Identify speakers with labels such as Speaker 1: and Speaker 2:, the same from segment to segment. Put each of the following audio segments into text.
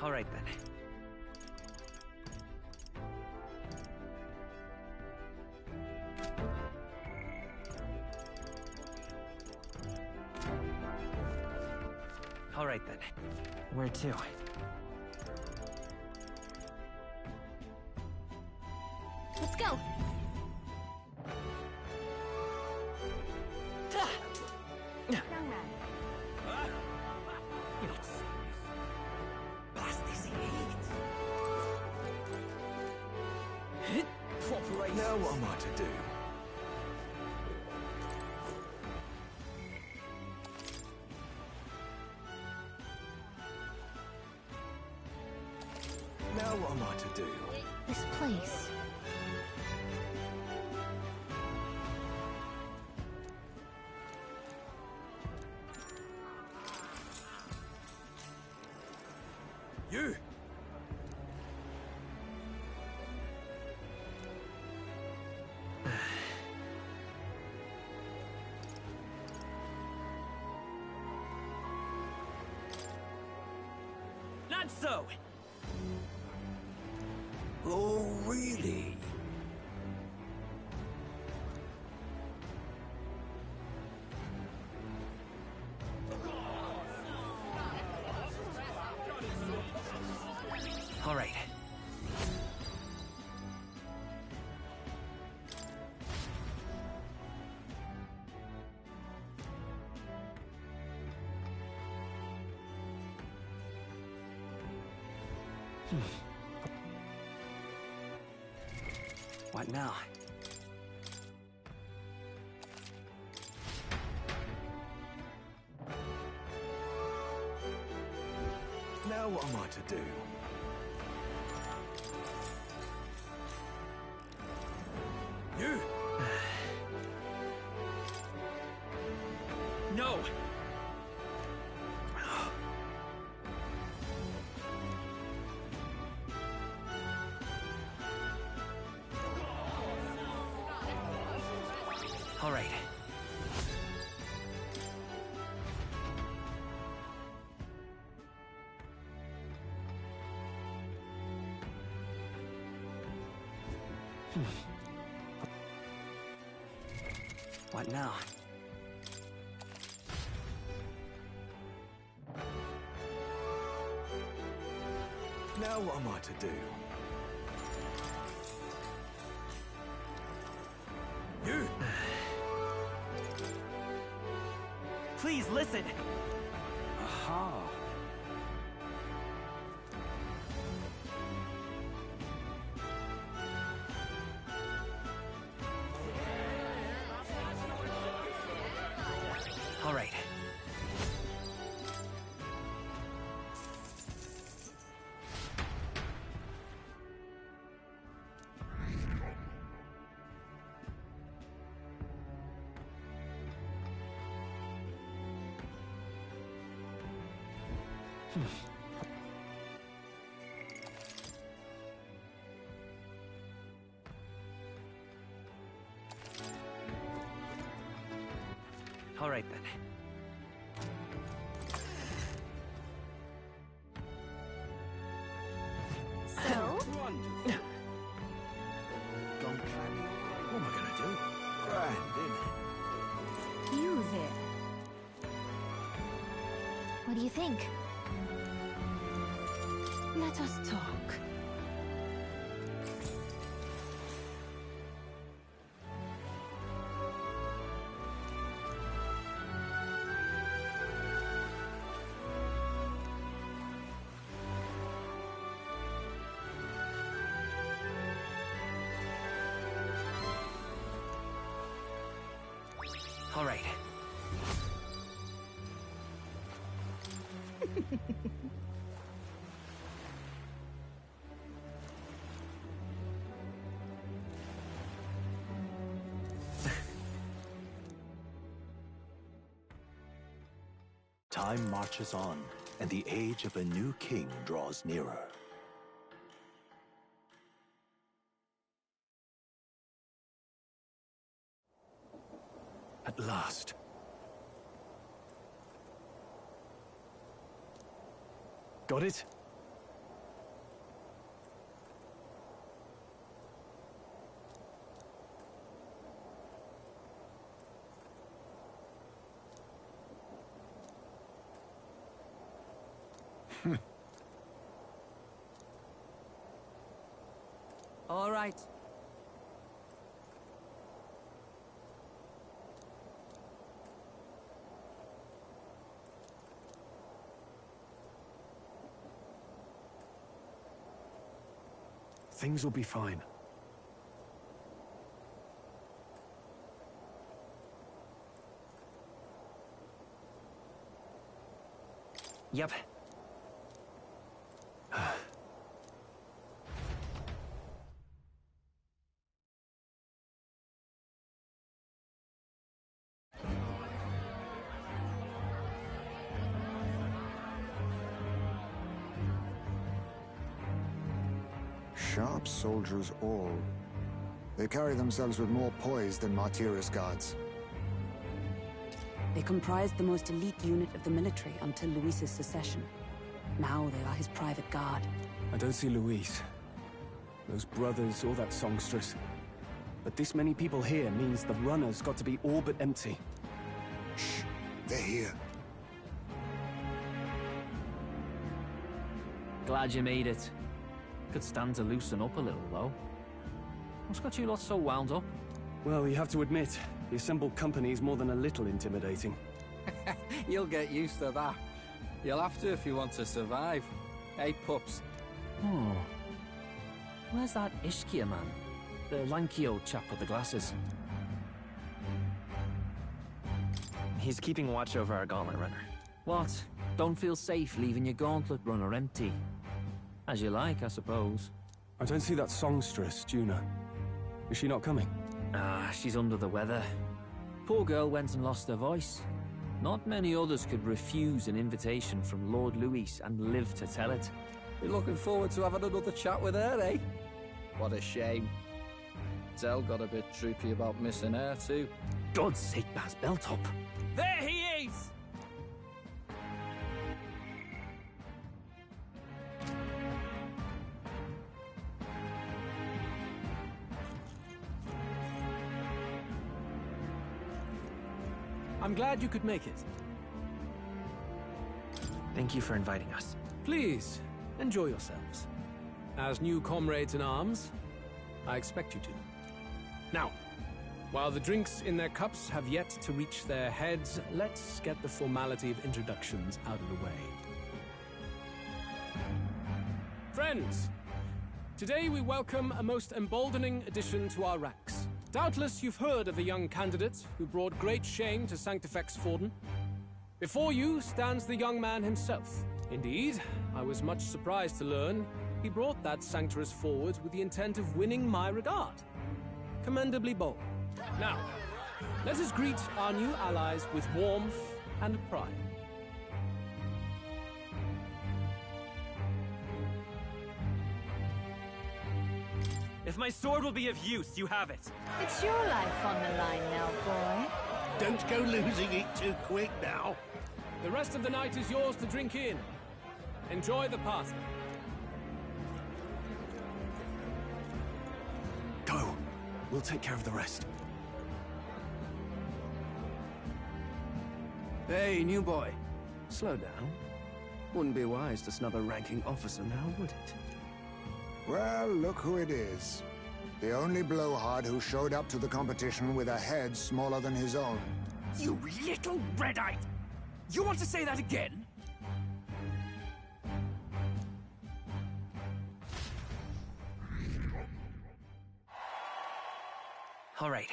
Speaker 1: All right then. All right then. Where to?
Speaker 2: Let's go. Young man.
Speaker 1: Blast this heat. Proper.
Speaker 3: Now what am I to do? Now what am I to do?
Speaker 2: This place.
Speaker 3: You!
Speaker 1: Not so.
Speaker 3: Oh, really?
Speaker 1: All right. What now?
Speaker 3: Now what am I to do? You!
Speaker 1: No! All right. What now?
Speaker 3: Now what am I to do? You!
Speaker 1: Please listen. Aha. All right. All right then.
Speaker 2: So?
Speaker 3: Gone clammy. What am I gonna do? Grand, innit?
Speaker 2: You there. What do you think? Let us talk.
Speaker 1: All right.
Speaker 4: Time marches on, and the age of a new king draws nearer. At last. Got it?
Speaker 2: All right.
Speaker 5: Things will be fine.
Speaker 1: Yep.
Speaker 6: Sharp soldiers all. They carry themselves with more poise than Martyrus guards.
Speaker 7: They comprised the most elite unit of the military until Luis's secession. Now they are his private guard.
Speaker 5: I don't see Luis, those brothers, or that songstress. But this many people here means the runner's got to be all but empty.
Speaker 6: Shh, they're here.
Speaker 2: Glad you made it. Could stand to loosen up a little, though. What's got you lot so wound up?
Speaker 5: Well, you have to admit, the assembled company is more than a little intimidating.
Speaker 8: You'll get used to that. You'll have to if you want to survive. Hey, pups.
Speaker 2: Oh. Where's that Ishkia man? The lanky old chap with the glasses.
Speaker 1: He's keeping watch over our gauntlet runner.
Speaker 2: What? Don't feel safe leaving your gauntlet runner empty? As you like, I suppose.
Speaker 5: I don't see that songstress, Juna. Is she not coming?
Speaker 2: She's under the weather. Poor girl went and lost her voice. Not many others could refuse an invitation from Lord Luis and live to tell it.
Speaker 8: We're looking forward to having another chat with her, eh? What a shame. Zell got a bit droopy about missing her, too.
Speaker 2: God's sake, Baz, belt up.
Speaker 1: There he is!
Speaker 9: I'm glad you could make it.
Speaker 1: Thank you for inviting us.
Speaker 9: Please, enjoy yourselves. As new comrades in arms, I expect you to. Now, while the drinks in their cups have yet to reach their heads, let's get the formality of introductions out of the way. Friends, today we welcome a most emboldening addition to our ranks. Doubtless you've heard of the young candidate who brought great shame to Sanctifex Forden. Before you stands the young man himself. Indeed, I was much surprised to learn he brought that sanctuary forward with the intent of winning my regard. Commendably bold. Now, let us greet our new allies with warmth and pride.
Speaker 1: If my sword will be of use, you have it.
Speaker 10: It's your life on the line now, boy.
Speaker 3: Don't go losing it too quick now.
Speaker 9: The rest of the night is yours to drink in. Enjoy the party.
Speaker 5: Go. We'll take care of the rest. Hey, new boy. Slow down. Wouldn't be wise to snub a ranking officer now, would it?
Speaker 6: Well, look who it is. The only blowhard who showed up to the competition with a head smaller than his own.
Speaker 1: You little red-eyed! You want to say that again? All right.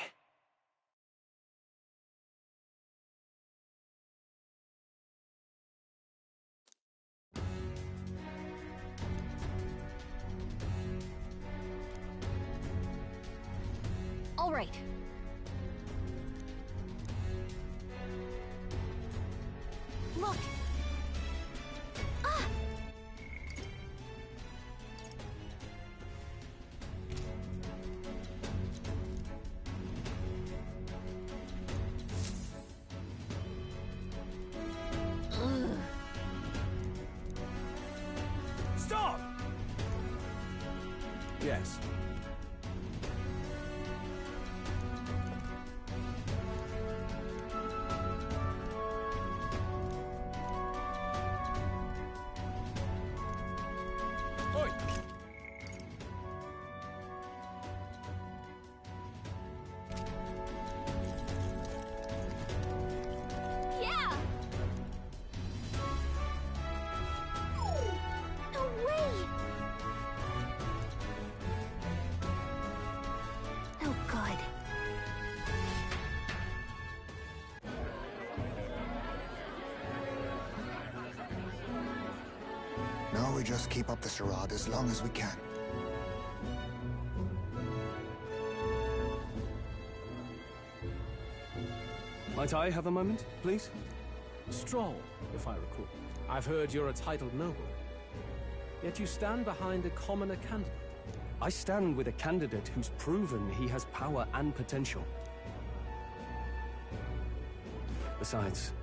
Speaker 10: All right. Look! Ah! Ugh.
Speaker 1: Stop!
Speaker 9: Yes. Oi!
Speaker 10: Yeah! No way! Oh, God.
Speaker 6: Now we just keep up the charade as long as we can.
Speaker 5: Might I have a moment, please?
Speaker 9: Stroll, if I recall. I've heard you're a titled noble. Yet you stand behind a commoner candidate.
Speaker 5: I stand with a candidate who's proven he has power and potential. Besides,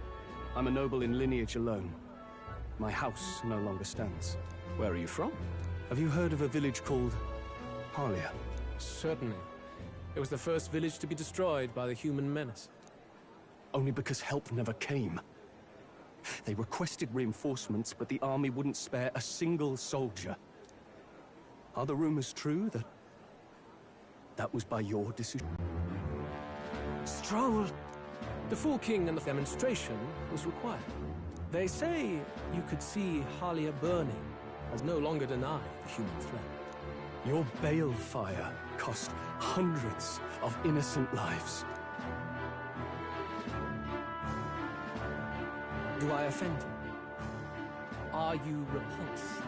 Speaker 5: I'm a noble in lineage alone. My house no longer stands.
Speaker 9: Where are you from?
Speaker 5: Have you heard of a village called Harlia?
Speaker 9: Certainly. It was the first village to be destroyed by the human menace.
Speaker 5: Only because help never came. They requested reinforcements, but the army wouldn't spare a single soldier. Are the rumors true that was by your decision?
Speaker 9: Stroll! The full king and the demonstration was required. They say you could see Harlia burning, as no longer deny the human threat.
Speaker 5: Your balefire cost hundreds of innocent lives.
Speaker 9: Do I offend you? Are you repulsed?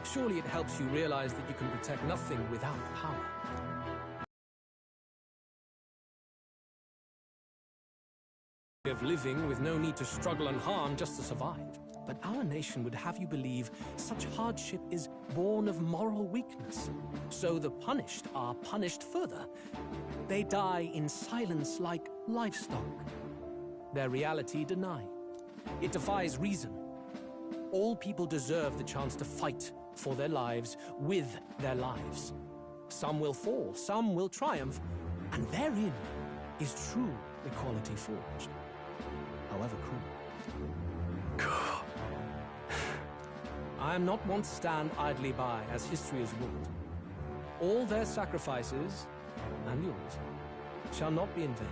Speaker 9: Surely it helps you realize that you can protect nothing without power. Of living with no need to struggle and harm just to survive. But our nation would have you believe such hardship is born of moral weakness. So the punished are punished further. They die in silence like livestock. Their reality denied. It defies reason. All people deserve the chance to fight for their lives with their lives. Some will fall, some will triumph, and therein is true equality forged. However cruel. I am not one to stand idly by as history has wrought. All their sacrifices, and yours, shall not be in vain.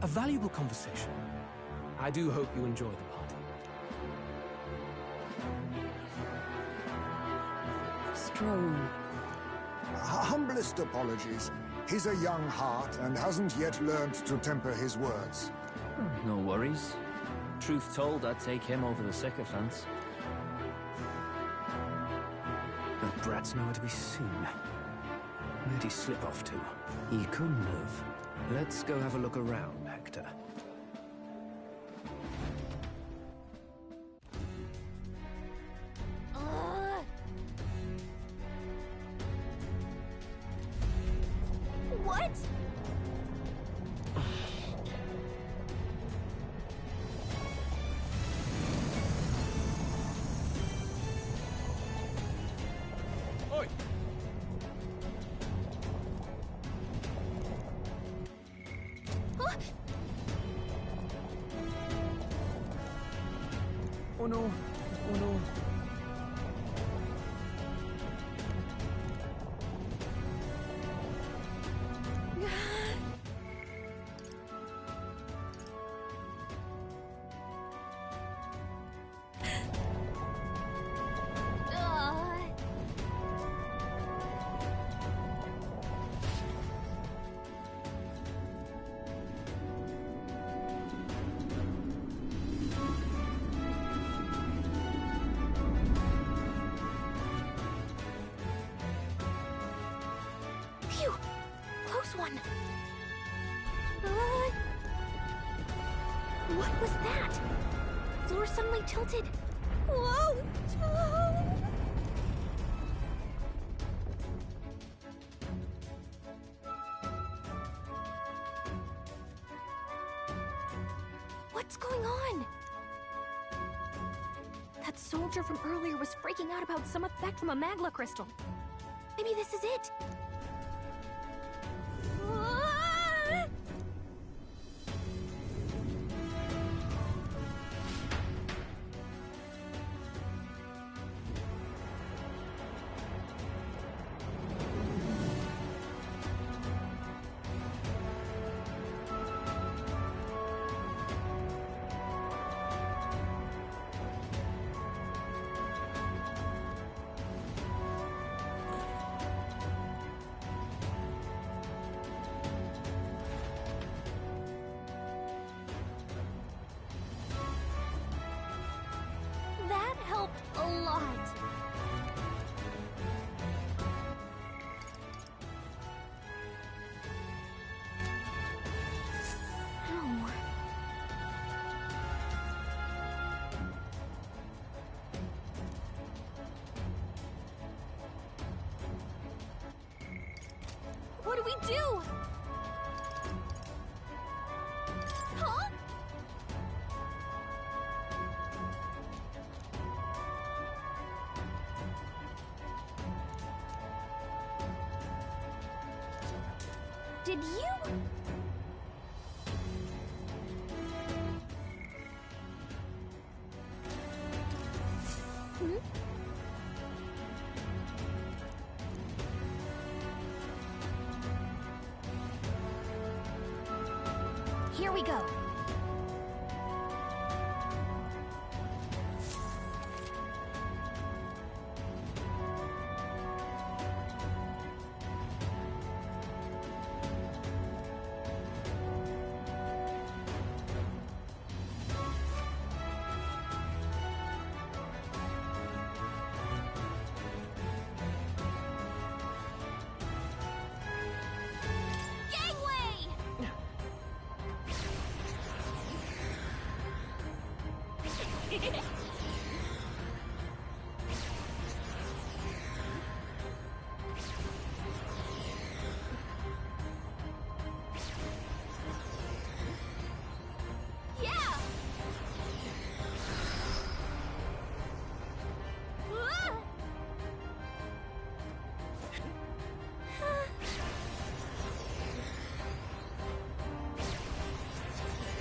Speaker 9: A valuable conversation. I do hope you enjoy the party.
Speaker 7: Stroll.
Speaker 6: Humblest apologies. He's a young heart and hasn't yet learned to temper his words.
Speaker 2: No worries. Truth told, I'd take him over the sycophants.
Speaker 5: The brat's nowhere to be seen. Where'd he slip off to? He couldn't have. Let's go have a look around, Hector.
Speaker 10: What?
Speaker 9: Oi!
Speaker 10: Huh?
Speaker 5: Oh no! Oh no!
Speaker 10: Phew! Close one. What was that? Floor suddenly tilted. Whoa! What's going on? That soldier from earlier was freaking out about some effect from a magla crystal. Maybe this is it. Ah! do? Huh? Did you? Hmm? Here we go.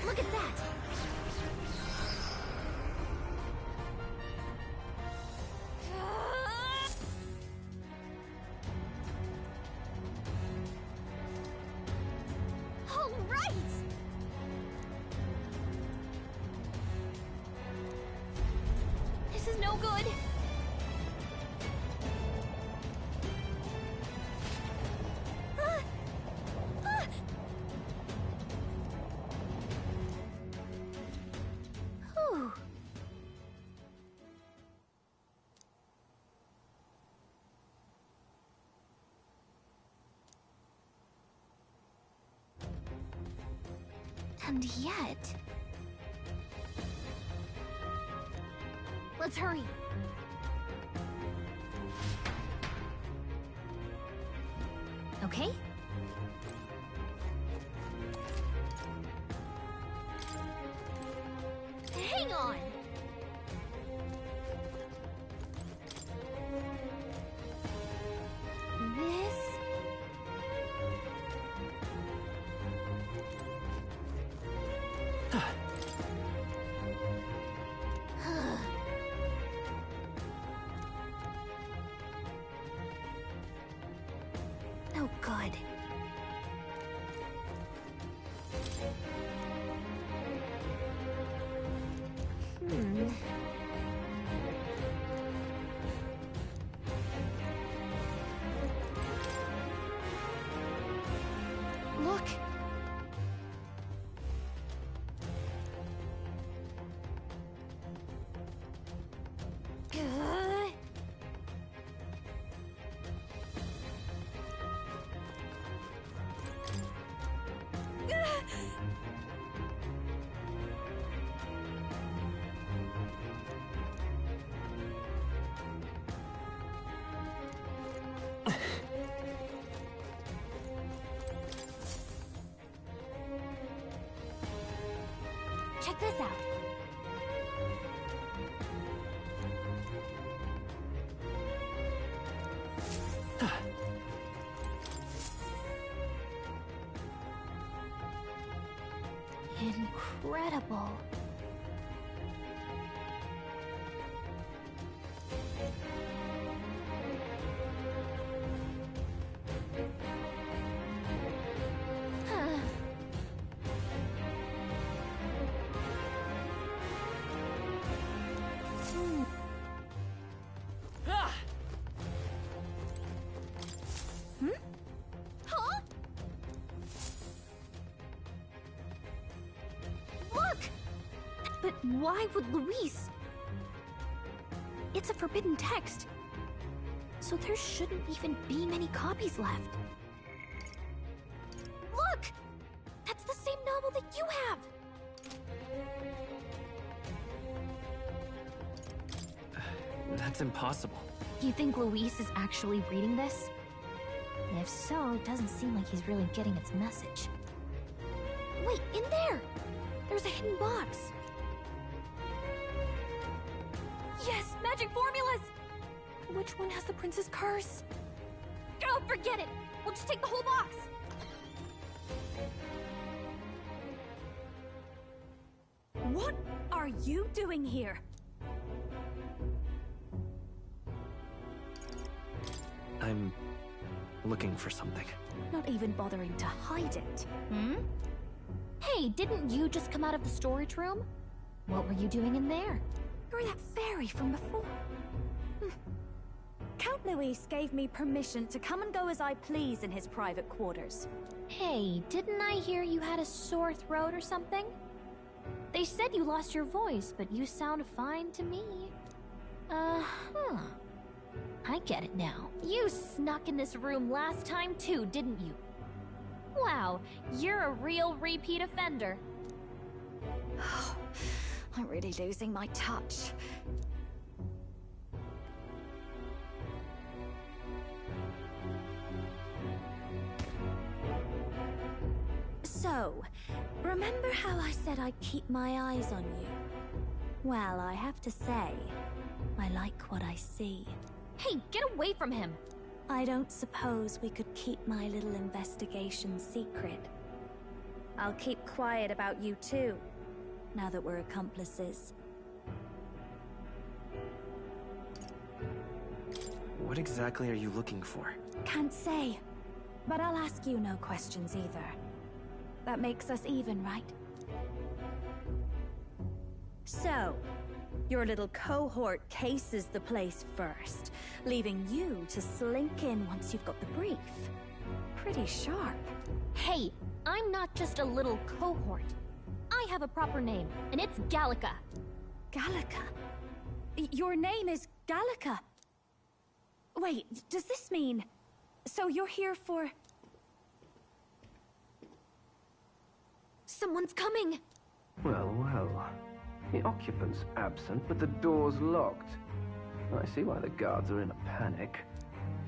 Speaker 10: Look at that! All right! This is no good. Whew. And yet... Let's hurry. Okay? Hang on! This... Oh, God. Hmm. Look. Check this out. Incredible. Huh. Hmm? Huh? Look! But why would Luis? It's a forbidden text. So there shouldn't even be many copies left. Look! That's the same novel that you have!
Speaker 2: That's impossible.
Speaker 10: Do you think Luis is actually reading this? If so, it doesn't seem like he's really getting its message. Wait, in there! There's a hidden box! Yes, magic formulas! Which one has the prince's curse? Oh, forget it! We'll just take the whole box!
Speaker 11: What are you doing here?
Speaker 2: I'm looking for something.
Speaker 11: Not even bothering to hide it.
Speaker 10: Hmm? Hey, didn't you just come out of the storage room? What were you doing in there?
Speaker 11: You're that fairy from before. Count Luis gave me permission to come and go as I please in his private quarters.
Speaker 10: Hey, didn't I hear you had a sore throat or something? They said you lost your voice, but you sound fine to me. Uh-huh. I get it now. You snuck in this room last time too, didn't you? Wow, you're a real repeat offender.
Speaker 11: I'm really losing my touch. So, remember how I said I'd keep my eyes on you? Well, I have to say, I like what I see.
Speaker 10: Hey, get away from him!
Speaker 11: I don't suppose we could keep my little investigation secret. I'll keep quiet about you too, now that we're accomplices.
Speaker 2: What exactly are you looking for?
Speaker 11: Can't say, but I'll ask you no questions either. That makes us even, right? So, your little cohort cases the place first, leaving you to slink in once you've got the brief. Pretty sharp.
Speaker 10: Hey, I'm not just a little cohort. I have a proper name, and it's Gallica.
Speaker 11: Gallica? Your name is Gallica? Wait, does this mean... So you're here for...
Speaker 10: Someone's coming!
Speaker 12: Well, well. The occupant's absent, but the door's locked. I see why the guards are in a panic.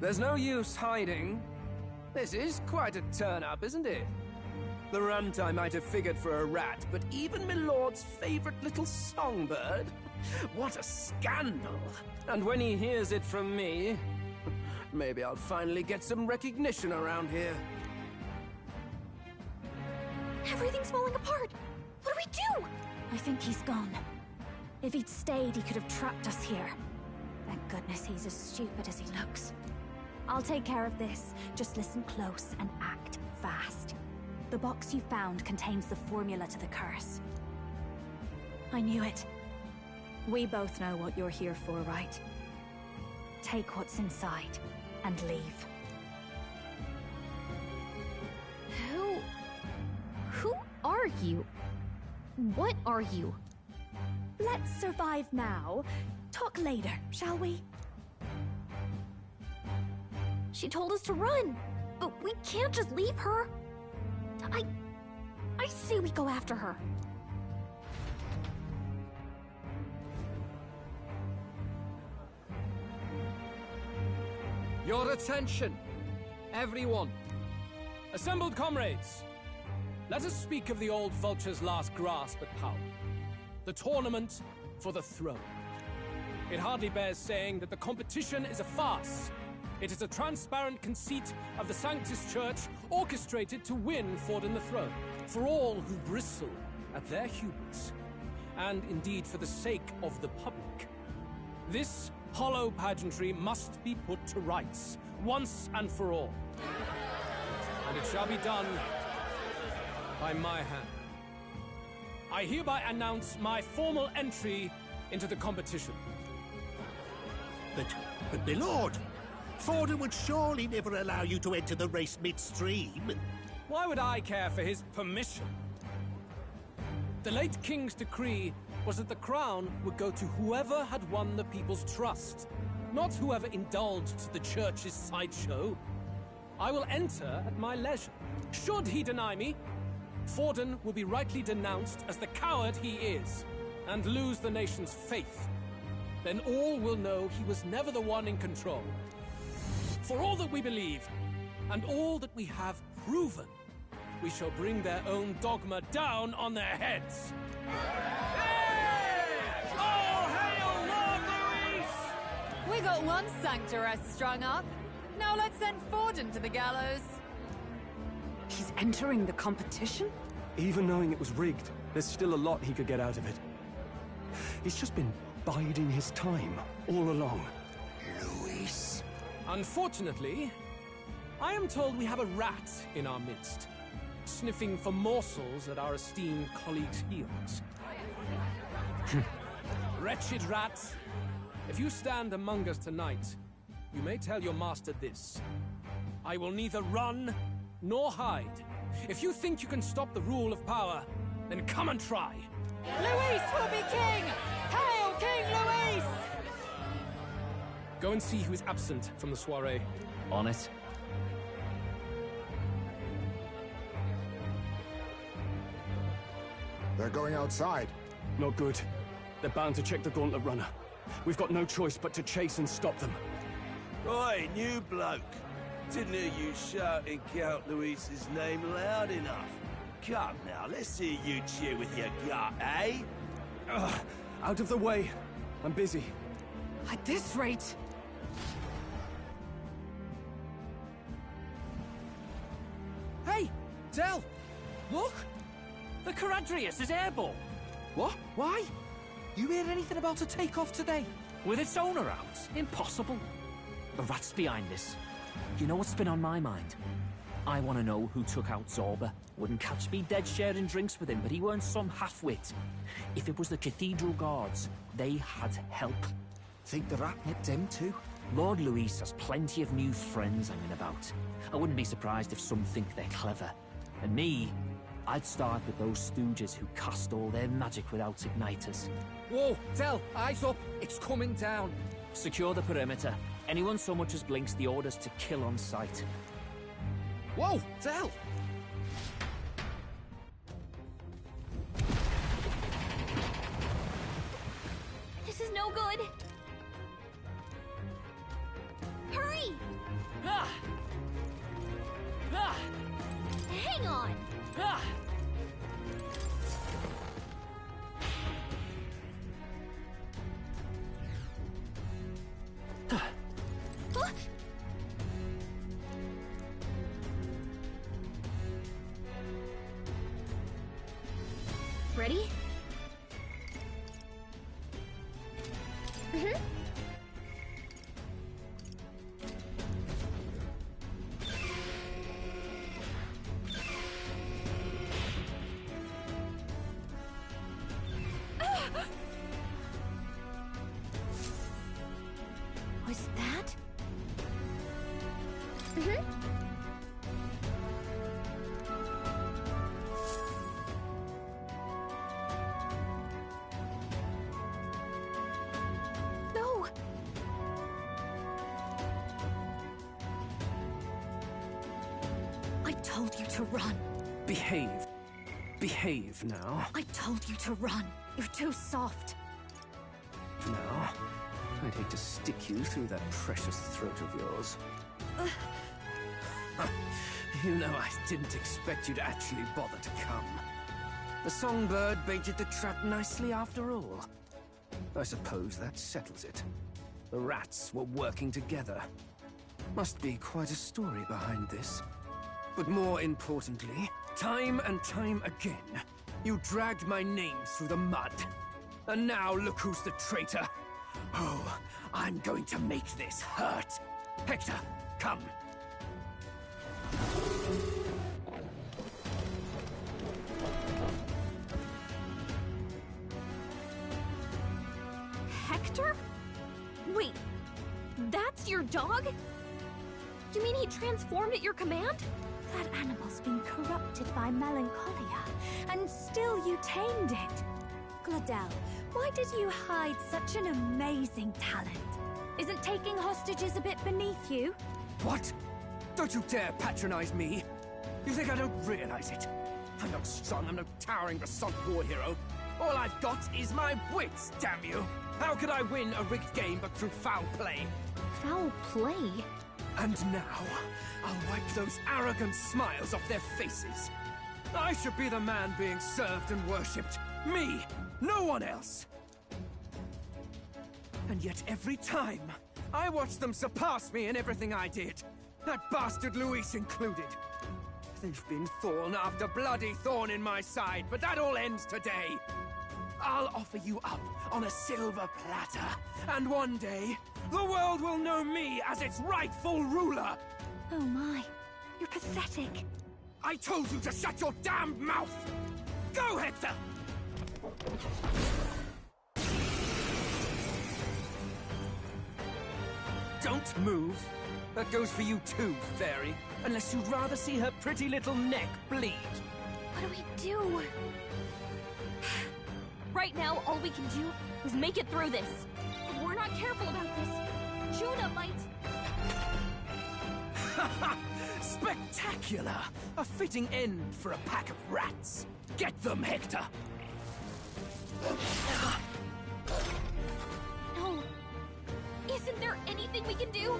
Speaker 13: There's no use hiding. This is quite a turn-up, isn't it? The runt I might have figured for a rat, but even Milord's favorite little songbird? What a scandal! And when he hears it from me, maybe I'll finally get some recognition around here.
Speaker 11: Everything's falling apart! What do we do? I think he's gone. If he'd stayed, he could have trapped us here. Thank goodness he's as stupid as he looks. I'll take care of this. Just listen close and act fast. The box you found contains the formula to the curse. I knew it. We both know what you're here for, right? Take what's inside and leave.
Speaker 10: Who are you? What are you?
Speaker 11: Let's survive now. Talk later, shall we?
Speaker 10: She told us to run, but we can't just leave her. I say we go after her.
Speaker 9: Your attention, everyone. Assembled comrades, let us speak of the old vulture's last grasp at power. The tournament for the throne. It hardly bears saying that the competition is a farce. It is a transparent conceit of the Sanctus Church orchestrated to win Forden the throne, for all who bristle at their hubris, and indeed for the sake of the public. This hollow pageantry must be put to rights, once and for all. And it shall be done by my hand. I hereby announce my formal entry into the competition.
Speaker 3: But my lord, Forden would surely never allow you to enter the race midstream.
Speaker 9: Why would I care for his permission? The late king's decree was that the crown would go to whoever had won the people's trust, not whoever indulged the church's sideshow. I will enter at my leisure. Should he deny me, Forden will be rightly denounced as the coward he is, and lose the nation's faith. Then all will know he was never the one in control. For all that we believe, and all that we have proven, we shall bring their own dogma down on their heads. All hail Lord Luis!
Speaker 14: We got one sanctoress strung up. Now let's send Forden to the gallows.
Speaker 7: He's entering the competition?
Speaker 5: Even knowing it was rigged, there's still a lot he could get out of it. He's just been biding his time all along.
Speaker 6: Luis.
Speaker 9: Unfortunately, I am told we have a rat in our midst, sniffing for morsels at our esteemed colleagues' heels. Wretched rat, if you stand among us tonight, you may tell your master this. I will neither run nor hide. If you think you can stop the rule of power, then come and try.
Speaker 14: Luis will be king! Hail King Luis!
Speaker 9: Go and see who is absent from the soiree.
Speaker 2: On it.
Speaker 6: They're going outside.
Speaker 5: Not good. They're bound to check the Gauntlet Runner. We've got no choice but to chase and stop them.
Speaker 15: Oi, new bloke. Didn't hear you shouting Count Luis's name loud enough. Come now, let's hear you cheer with your gut, eh?
Speaker 5: Out of the way. I'm busy.
Speaker 14: At this rate...
Speaker 9: Hey, Del! Look!
Speaker 2: The Caradrius is airborne!
Speaker 13: What? Why? You hear anything about a takeoff today?
Speaker 2: With its owner out? Impossible. The rat's behind this. You know what's been on my mind? I want to know who took out Zorba. Wouldn't catch me dead sharing drinks with him, but he weren't some half-wit. If it was the Cathedral Guards, they had help.
Speaker 13: Think the rat nipped him too?
Speaker 2: Lord Luis has plenty of new friends hanging about. I wouldn't be surprised if some think they're clever. And me, I'd start with those stooges who cast all their magic without igniters.
Speaker 13: Whoa, Del, eyes up. It's coming down.
Speaker 2: Secure the perimeter. Anyone so much as blinks, the orders to kill on sight.
Speaker 13: Whoa, Del!
Speaker 10: This is no good. Hurry!
Speaker 2: Ah! Ah!
Speaker 10: Hang on!
Speaker 2: Ah!
Speaker 10: Huh? Ready? Mm-hmm. Was that? Mm-hmm. No.
Speaker 11: I told you to run.
Speaker 13: Behave. Behave now.
Speaker 11: I told you to run. You're too soft.
Speaker 13: Now. I'd hate to stick you through that precious throat of yours. You know, I didn't expect you to actually bother to come. The songbird baited the trap nicely after all. I suppose that settles it. The rats were working together. Must be quite a story behind this. But more importantly, time and time again, you dragged my name through the mud. And now look who's the traitor. Oh, I'm going to make this hurt. Hector, come.
Speaker 10: Hector? Wait, that's your dog? You mean he transformed at your command?
Speaker 11: That animal's been corrupted by melancholia, and still you tamed it. Gladel, why did you hide such an amazing talent? Isn't taking hostages a bit beneath you?
Speaker 13: What? Don't you dare patronize me! You think I don't realize it? I'm not strong, I'm no towering Basant war hero. All I've got is my wits, damn you! How could I win a rigged game but through foul play?
Speaker 10: Foul play?
Speaker 13: And now, I'll wipe those arrogant smiles off their faces. I should be the man being served and worshipped. Me, no one else. And yet every time, I watch them surpass me in everything I did. That bastard Luis included. They've been thorn after bloody thorn in my side, but that all ends today. I'll offer you up on a silver platter, and one day, the world will know me as its rightful ruler!
Speaker 11: Oh my, you're pathetic.
Speaker 13: I told you to shut your damned mouth! Go, Hector! Don't move. That goes for you too, fairy. Unless you'd rather see her pretty little neck bleed.
Speaker 10: What do we do? Right now, all we can do is make it through this. If we're not careful about this, Juna might...
Speaker 13: Spectacular! A fitting end for a pack of rats. Get them, Hector!
Speaker 10: No. Isn't there anything we can do?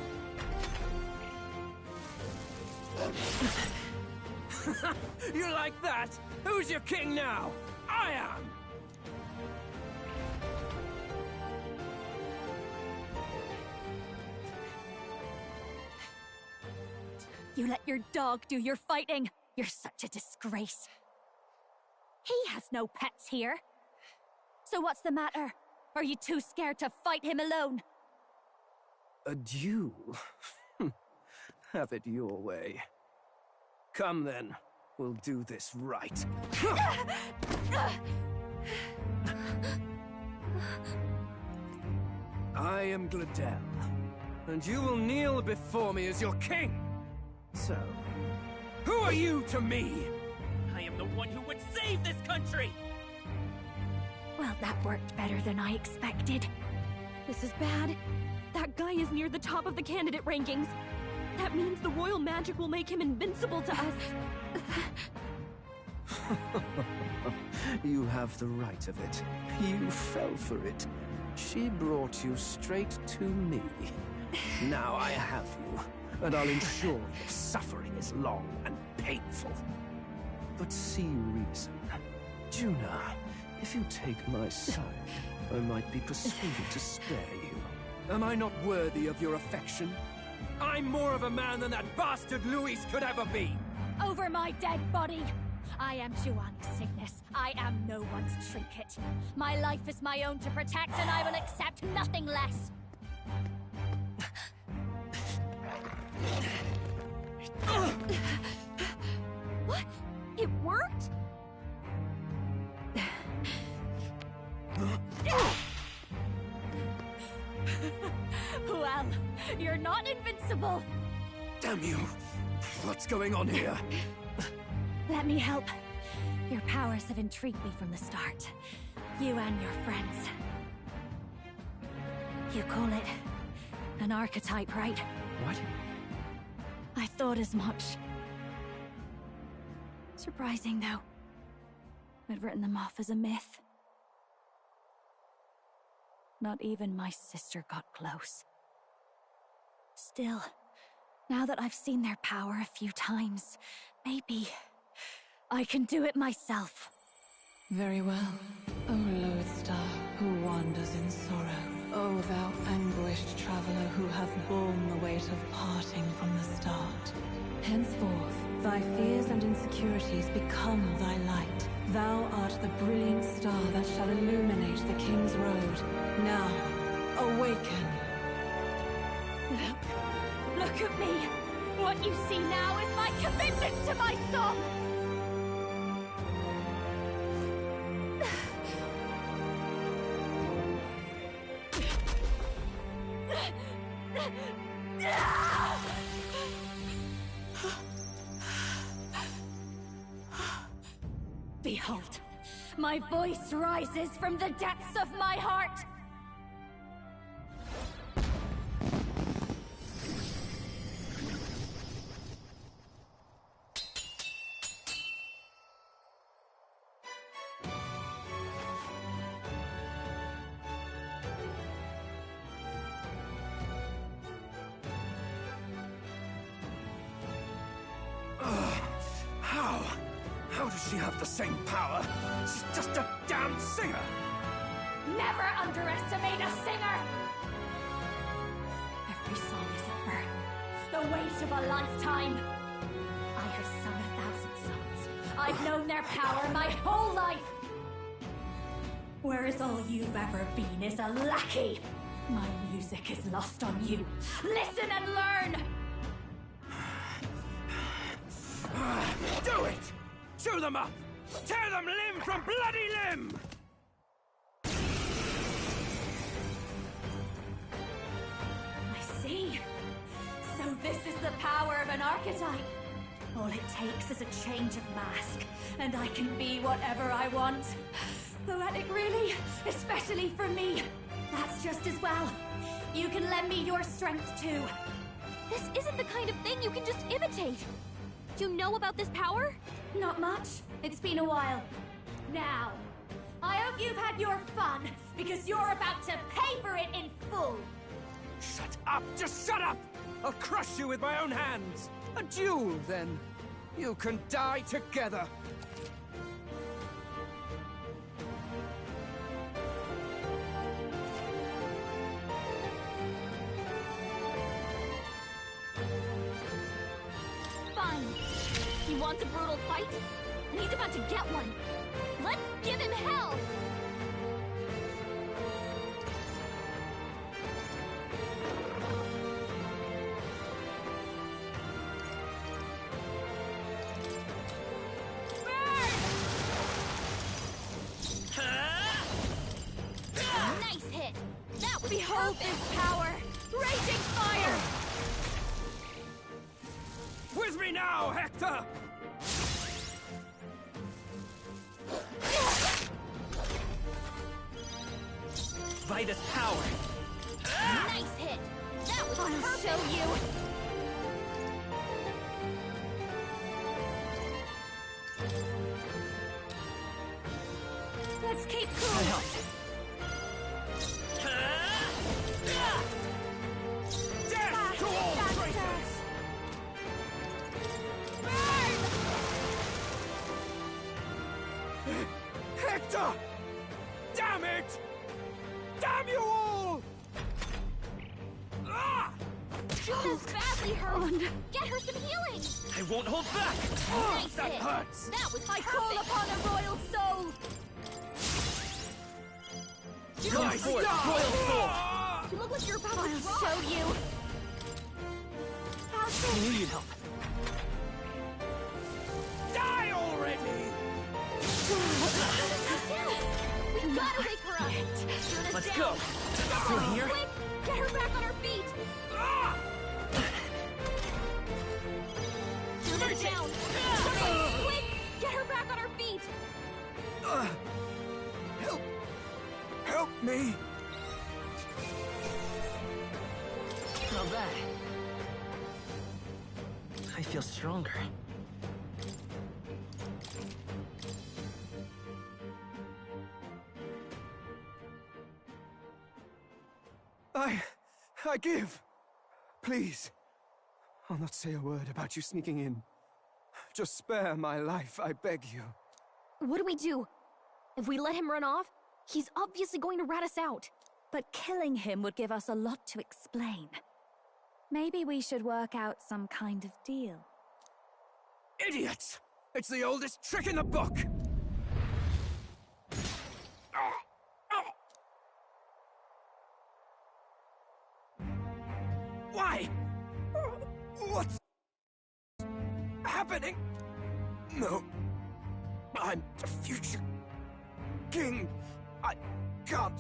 Speaker 13: You like that? Who's your king now? I am!
Speaker 11: You let your dog do your fighting. You're such a disgrace. He has no pets here. So what's the matter? Are you too scared to fight him alone?
Speaker 13: A duel? Have it your way. Come then, we'll do this right. I am Gladel, and you will kneel before me as your king. So, who are you to me?
Speaker 2: I am the one who would save this country!
Speaker 11: Well, that worked better than I expected.
Speaker 10: This is bad. That guy is near the top of the candidate rankings. That means the royal magic will make him invincible to us.
Speaker 13: You have the right of it. You fell for it. She brought you straight to me. Now I have you, and I'll ensure your suffering is long and painful. But see reason. Juna, if you take my side, I might be persuaded to spare you. Am I not worthy of your affection? I'm more of a man than that bastard Luis could ever be!
Speaker 11: Over my dead body! I am Juani's Cygnus. I am no one's trinket. My life is my own to protect, and I will accept nothing less.
Speaker 10: What? It worked?
Speaker 11: Well, you're not invincible.
Speaker 13: Damn you! What's going on here?
Speaker 11: Let me help. Your powers have intrigued me from the start. You and your friends. You call it an archetype, right?
Speaker 13: What?
Speaker 11: I thought as much. Surprising, though. I'd written them off as a myth. Not even my sister got close. Still, now that I've seen their power a few times, maybe I can do it myself.
Speaker 16: Very well, O lodestar who wanders in sorrow. O thou anguished traveler who hath borne the weight of parting from the start. Henceforth, thy fears and insecurities become thy light. Thou art the brilliant star that shall illuminate the King's Road. Now, awaken!
Speaker 11: Look at me! What you see now is my commitment to my song! Behold, my voice rises from the depths of my heart!
Speaker 13: How? How does she have the same power? She's just a damn singer!
Speaker 11: Never underestimate a singer! Every song is a burden, the weight of a lifetime. I have sung 1,000 songs. I've known their power my whole life. Whereas all you've ever been is a lackey. My music is lost on you. Listen and learn!
Speaker 13: Do it! Chew them up! Tear them limb from bloody limb!
Speaker 11: I see. So this is the power of an archetype. All it takes is a change of mask, and I can be whatever I want. Poetic, really? Especially for me. That's just as well. You can lend me your strength, too.
Speaker 10: This isn't the kind of thing you can just imitate. Do you know about this power?
Speaker 11: Not much. It's been a while. Now, I hope you've had your fun, because you're about to pay for it in full.
Speaker 13: Shut up! Just shut up! I'll crush you with my own hands! A duel, then. You can die together.
Speaker 10: Fine. He wants a brutal fight, and he's about to get one. Let's give him hell! Nice hit! That was
Speaker 11: Behold this power! Raging fire!
Speaker 13: With me now, Hector!
Speaker 2: Vida's power!
Speaker 10: Nice hit! That was
Speaker 11: I'll
Speaker 10: perfect!
Speaker 11: show you! Let's keep cool!
Speaker 2: I help.
Speaker 13: Death to all traitors! Hector! Damn it! Damn you all! Ah!
Speaker 10: Juna's badly hurt! Get her some healing!
Speaker 2: I won't hold back!
Speaker 10: Nice
Speaker 13: that
Speaker 10: hit!
Speaker 13: hurts!
Speaker 10: That was
Speaker 11: I
Speaker 10: perfect!
Speaker 11: call upon a royal soul!
Speaker 2: Come forth, Royal Soul!
Speaker 10: You look like you're about to
Speaker 11: I'll
Speaker 10: drop!
Speaker 11: show you! How's
Speaker 2: You need help.
Speaker 13: Die already!
Speaker 10: We gotta wake her up! Juna's
Speaker 2: Let's
Speaker 10: down.
Speaker 2: go! Through here?
Speaker 10: Quick! Get her back on her feet!
Speaker 13: Ah!
Speaker 10: Juna's down! Quick! Get her back on her feet!
Speaker 13: Help! Help me!
Speaker 2: Not bad. I feel stronger.
Speaker 13: I give. Please. I'll not say a word about you sneaking in. Just spare my life, I beg you.
Speaker 10: What do we do? If we let him run off, he's obviously going to rat us out.
Speaker 11: But killing him would give us a lot to explain. Maybe we should work out some kind of deal.
Speaker 13: Idiots! It's the oldest trick in the book! Why? What's happening? No. I'm the future king. I can't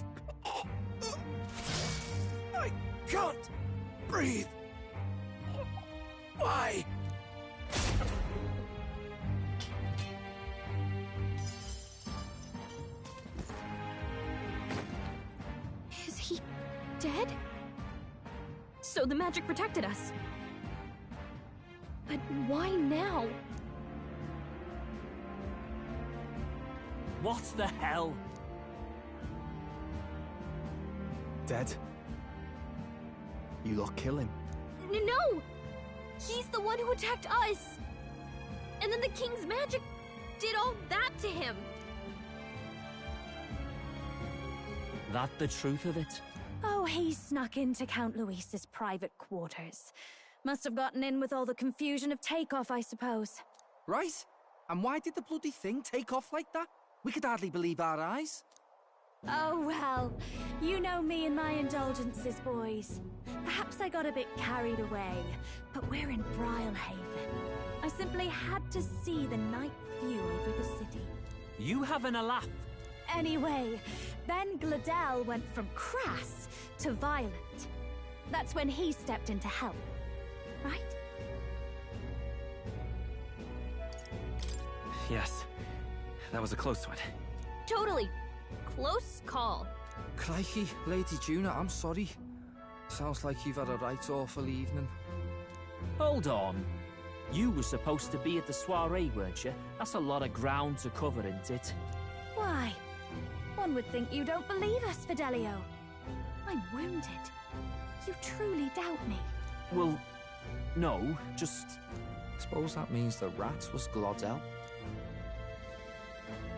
Speaker 13: breathe. Why?
Speaker 10: Is he dead? So the magic protected us. But why now?
Speaker 2: What the hell?
Speaker 5: Dead? You lot kill him.
Speaker 10: No! He's the one who attacked us! And then the king's magic did all that to him.
Speaker 2: That the truth of it?
Speaker 11: Oh, he snuck into Count Luis's private quarters. Must have gotten in with all the confusion of takeoff, I suppose.
Speaker 13: Right? And why did the bloody thing take off like that? We could hardly believe our eyes.
Speaker 11: Oh, well, you know me and my indulgences, boys. Perhaps I got a bit carried away, but we're in Brilehaven. I simply had to see the night view over the city.
Speaker 2: You having a laugh?
Speaker 11: Anyway, Ben Gladel went from crass to violent. That's when he stepped in to help, right?
Speaker 17: Yes. That was a close one.
Speaker 10: Totally. Close call.
Speaker 8: Crikey, Lady Juna, I'm sorry. Sounds like you've had a right awful evening.
Speaker 2: Hold on. You were supposed to be at the soiree, weren't you? That's a lot of ground to cover, isn't it?
Speaker 11: Why? One would think you don't believe us, Fidelio. I'm wounded. You truly doubt me.
Speaker 2: Well, no, just...
Speaker 8: Suppose that means the rat was Glodell.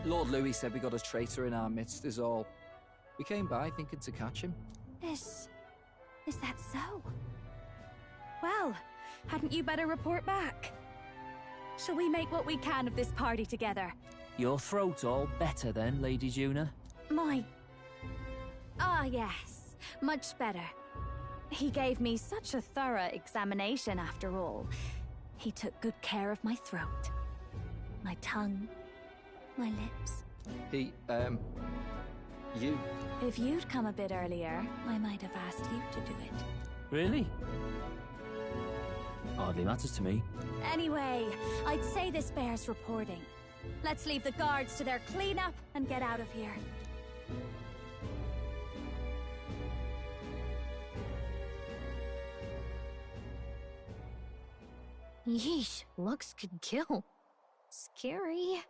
Speaker 8: Lord Louis said we got a traitor in our midst is all. We came by thinking to catch him.
Speaker 11: Is that so? Well, hadn't you better report back? Shall we make what we can of this party together?
Speaker 2: Your throat all better then, Lady Juna?
Speaker 11: Yes, much better. He gave me such a thorough examination after all. He took good care of my throat, my tongue, my lips.
Speaker 8: You?
Speaker 11: If you'd come a bit earlier, I might have asked you to do it.
Speaker 2: Really? Hardly matters to me.
Speaker 11: Anyway, I'd say this bears reporting. Let's leave the guards to their cleanup and get out of here.
Speaker 10: Yeesh, looks could kill. Scary.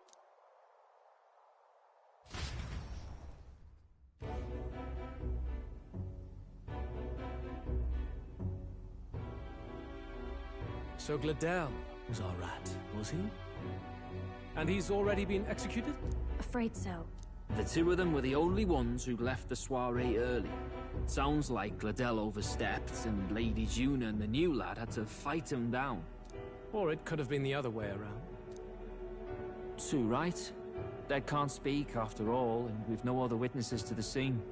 Speaker 9: So Gladel was our rat, was he? And he's already been executed?
Speaker 11: Afraid so.
Speaker 2: The two of them were the only ones who left the soiree early. Sounds like Gladel overstepped, and Lady Juna and the new lad had to fight him down.
Speaker 9: Or it could have been the other way around.
Speaker 2: Too right. Dead can't speak, after all, and we've no other witnesses to the scene.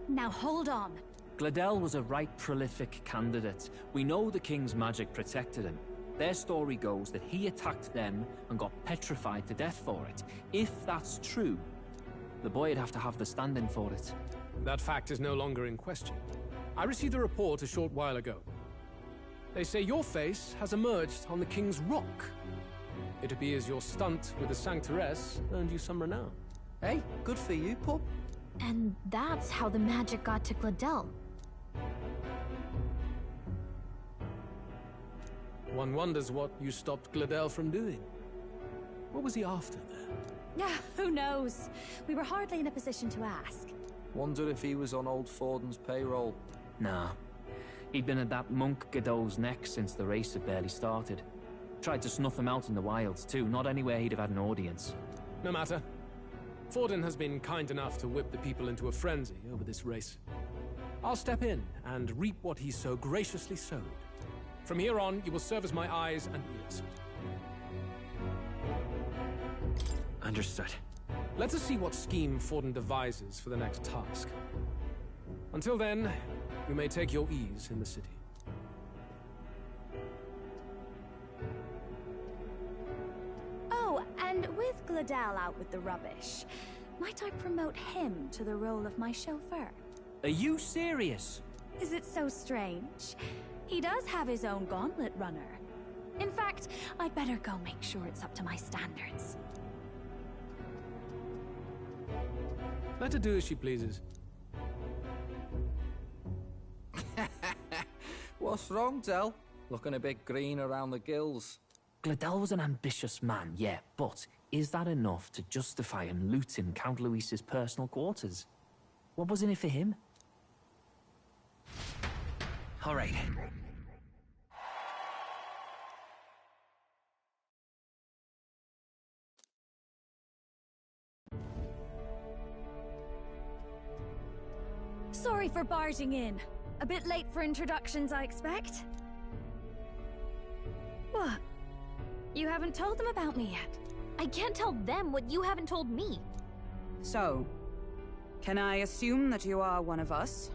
Speaker 11: Now hold on.
Speaker 2: Gladel was a right prolific candidate. We know the king's magic protected him. Their story goes that he attacked them and got petrified to death for it. If that's true, the boy'd have to have the stand-in for it.
Speaker 9: That fact is no longer in question. I received a report a short while ago. They say your face has emerged on the King's Rock. It appears your stunt with the Sanctoress earned you some renown.
Speaker 8: Hey, good for you, pup.
Speaker 10: And that's how the magic got to Gladel.
Speaker 9: One wonders what you stopped Gladel from doing. What was he after there?
Speaker 11: Yeah, who knows? We were hardly in a position to ask.
Speaker 8: Wonder if he was on old Forden's payroll.
Speaker 2: Nah. He'd been at that monk Godot's neck since the race had barely started. Tried to snuff him out in the wilds too, not anywhere he'd have had an audience.
Speaker 9: No matter. Forden has been kind enough to whip the people into a frenzy over this race. I'll step in and reap what he so graciously sowed. From here on, you will serve as my eyes and ears.
Speaker 17: Understood.
Speaker 9: Let us see what scheme Forden devises for the next task. Until then, you may take your ease in the city.
Speaker 11: Oh, and with Gladel out with the rubbish, might I promote him to the role of my chauffeur?
Speaker 2: Are you serious?
Speaker 11: Is it so strange? He does have his own gauntlet runner. In fact, I'd better go make sure it's up to my standards.
Speaker 9: Let her do as she pleases.
Speaker 8: What's wrong, Del? Looking a bit green around the gills.
Speaker 2: Gladel was an ambitious man, yeah, but is that enough to justify him looting Count Luis's personal quarters? What was in it for him?
Speaker 17: All right.
Speaker 11: Sorry for barging in. A bit late for introductions, I expect. What? You haven't told them about me yet?
Speaker 10: I can't tell them what you haven't told me.
Speaker 7: So, can I assume that you are one of us?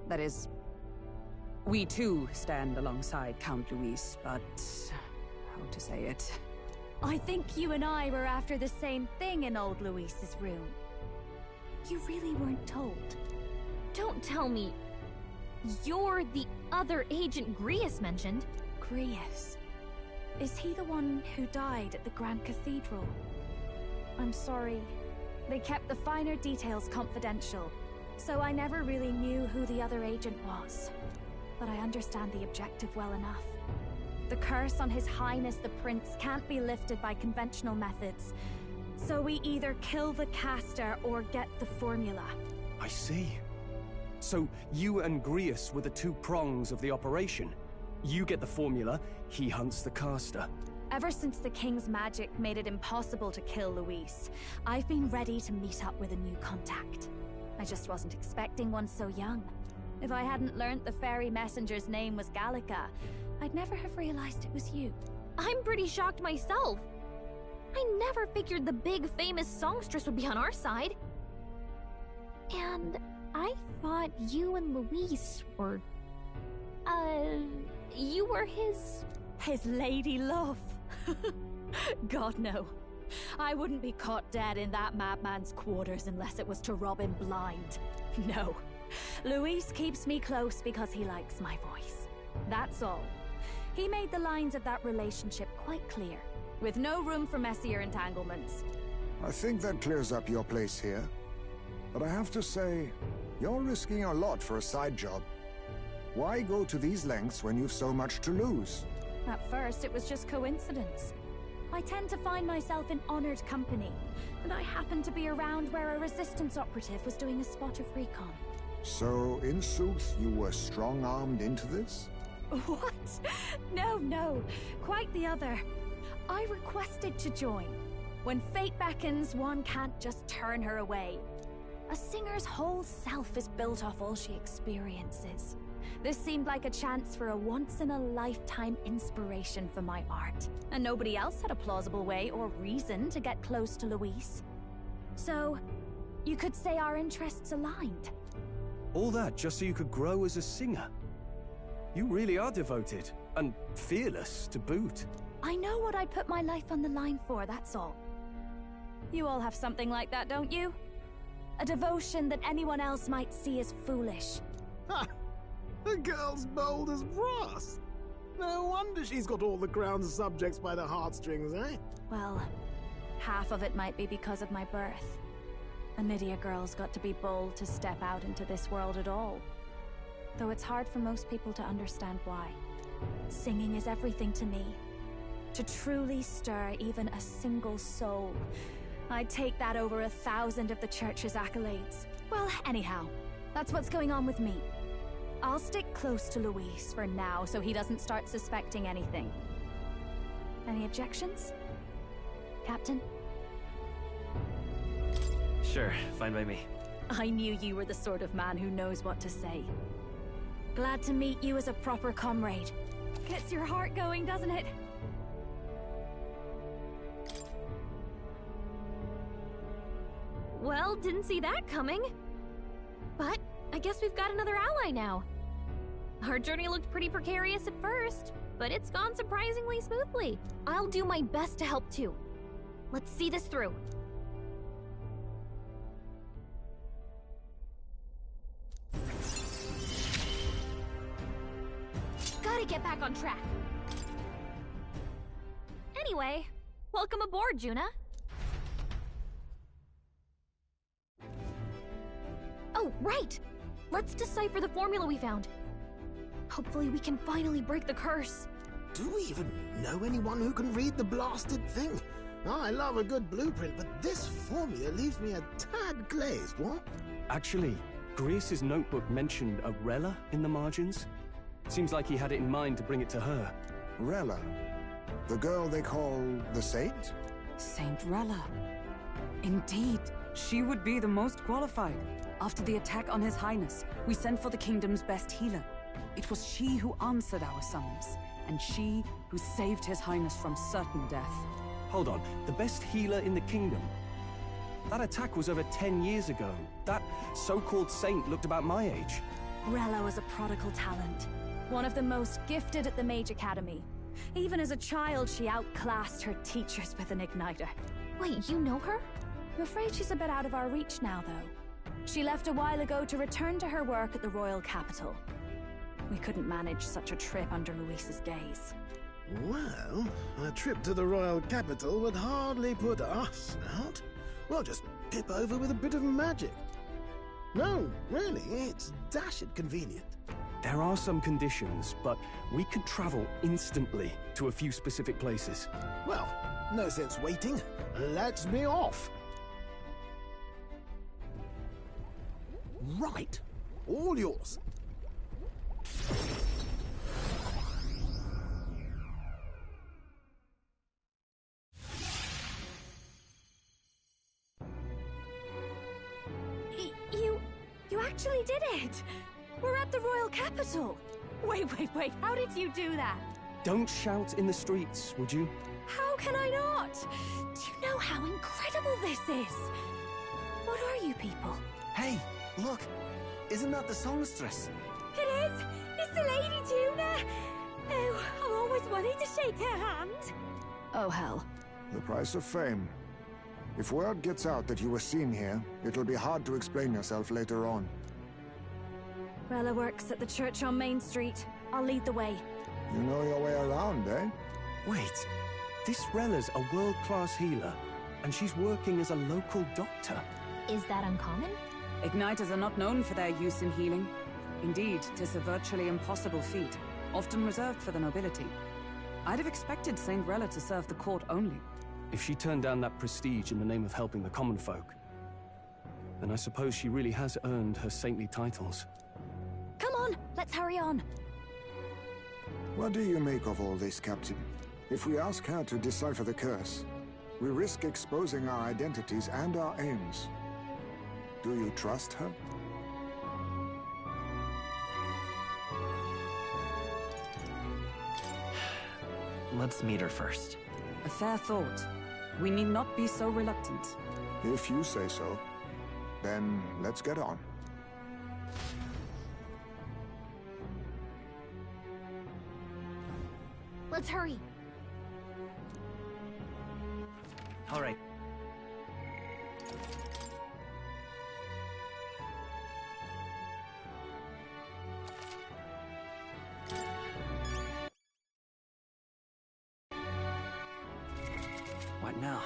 Speaker 7: That is, we too stand alongside Count Luis, but how to say it?
Speaker 11: I think you and I were after the same thing in old Luis's room. You really weren't told.
Speaker 10: Don't tell me. You're the other agent Grius mentioned.
Speaker 11: Grius? Is he the one who died at the Grand Cathedral? I'm sorry. They kept the finer details confidential, so I never really knew who the other agent was. But I understand the objective well enough. The curse on His Highness the Prince can't be lifted by conventional methods, so we either kill the caster or get the formula.
Speaker 5: I see. So you and Grius were the two prongs of the operation. You get the formula, he hunts the caster.
Speaker 11: Ever since the King's magic made it impossible to kill Luis, I've been ready to meet up with a new contact. I just wasn't expecting one so young. If I hadn't learnt the fairy messenger's name was Gallica, I'd never have realized it was you.
Speaker 10: I'm pretty shocked myself. I never figured the big famous songstress would be on our side. And I thought you and Luis were... you were
Speaker 11: his lady love. God, no. I wouldn't be caught dead in that madman's quarters unless it was to rob him blind. No. Luis keeps me close because he likes my voice. That's all. He made the lines of that relationship quite clear, with no room for messier entanglements.
Speaker 6: I think that clears up your place here. But I have to say, you're risking a lot for a side job. Why go to these lengths when you've so much to lose?
Speaker 11: At first, it was just coincidence. I tend to find myself in honored company, and I happened to be around where a resistance operative was doing a spot of recon.
Speaker 6: So, in sooth, you were strong-armed into this?
Speaker 11: What? No. Quite the other. I requested to join. When fate beckons, one can't just turn her away. A singer's whole self is built off all she experiences. This seemed like a chance for a once-in-a-lifetime inspiration for my art. And nobody else had a plausible way or reason to get close to Luis. So, you could say our interests aligned.
Speaker 5: All that just so you could grow as a singer? You really are devoted, and fearless to boot.
Speaker 11: I know what I'd put my life on the line for, that's all. You all have something like that, don't you? A devotion that anyone else might see as foolish.
Speaker 18: Ha! The girl's bold as brass. No wonder she's got all the crown's subjects by the heartstrings, eh?
Speaker 11: Well, half of it might be because of my birth. A Nydia girl's got to be bold to step out into this world at all. Though it's hard for most people to understand why. Singing is everything to me. To truly stir even a single soul, I'd take that over 1,000 of the church's accolades. Well, anyhow, that's what's going on with me. I'll stick close to Luis for now so he doesn't start suspecting anything. Any objections? Captain?
Speaker 17: Sure, fine by me.
Speaker 11: I knew you were the sort of man who knows what to say. Glad to meet you as a proper comrade. Gets your heart going, doesn't it?
Speaker 10: Well, didn't see that coming. But I guess we've got another ally now. Our journey looked pretty precarious at first, but it's gone surprisingly smoothly. I'll do my best to help too. Let's see this through. Gotta get back on track. Anyway, welcome aboard, Juna. Oh, right! Let's decipher the formula we found. Hopefully we can finally break the curse.
Speaker 18: Do we even know anyone who can read the blasted thing? I love a good blueprint, but this formula leaves me a tad glazed, what?
Speaker 5: Actually, Grius's notebook mentioned a Rella in the margins. Seems like he had it in mind to bring it to her.
Speaker 6: Rella? The girl they call the Saint?
Speaker 7: Saint Rella. Indeed. She would be the most qualified. After the attack on His Highness, we sent for the kingdom's best healer. It was she who answered our summons, and she who saved His Highness from certain death.
Speaker 5: Hold on, the best healer in the kingdom? That attack was over 10 years ago. That so-called saint looked about my age.
Speaker 11: Rella was a prodigal talent. One of the most gifted at the Mage Academy. Even as a child, she outclassed her teachers with an igniter.
Speaker 10: Wait, you know her?
Speaker 11: I'm afraid she's a bit out of our reach now, though. She left a while ago to return to her work at the royal capital. We couldn't manage such a trip under Luis's gaze.
Speaker 18: Well, a trip to the royal capital would hardly put us out. We'll just pip over with a bit of magic. No, really, it's dashed convenient.
Speaker 5: There are some conditions, but we could travel instantly to a few specific places.
Speaker 18: Well, no sense waiting. Let's be off. Right. All yours.
Speaker 11: You actually did it! We're at the royal capital! Wait, how did you do that?
Speaker 5: Don't shout in the streets, would you?
Speaker 11: How can I not? Do you know how incredible this is? What are you people?
Speaker 19: Hey, look! Isn't that the songstress?
Speaker 11: It is! It's the Lady Tuna! Oh, I've always wanted to shake her hand! Oh, hell.
Speaker 6: The price of fame. If word gets out that you were seen here, it'll be hard to explain yourself later on.
Speaker 11: Rella works at the church on Main Street. I'll lead the way.
Speaker 6: You know your way around, eh?
Speaker 5: Wait, this Rella's a world-class healer, and she's working as a local doctor.
Speaker 10: Is that uncommon?
Speaker 7: Igniters are not known for their use in healing. Indeed, 'tis a virtually impossible feat, often reserved for the nobility. I'd have expected Saint Rella to serve the court only.
Speaker 5: If she turned down that prestige in the name of helping the common folk, then I suppose she really has earned her saintly titles.
Speaker 11: Come on, let's hurry on.
Speaker 6: What do you make of all this, Captain? If we ask her to decipher the curse, we risk exposing our identities and our aims. Do you trust her?
Speaker 19: Let's meet her first.
Speaker 7: A fair thought. We need not be so reluctant.
Speaker 6: If you say so, then let's get on.
Speaker 10: Let's hurry.
Speaker 19: All right. What now?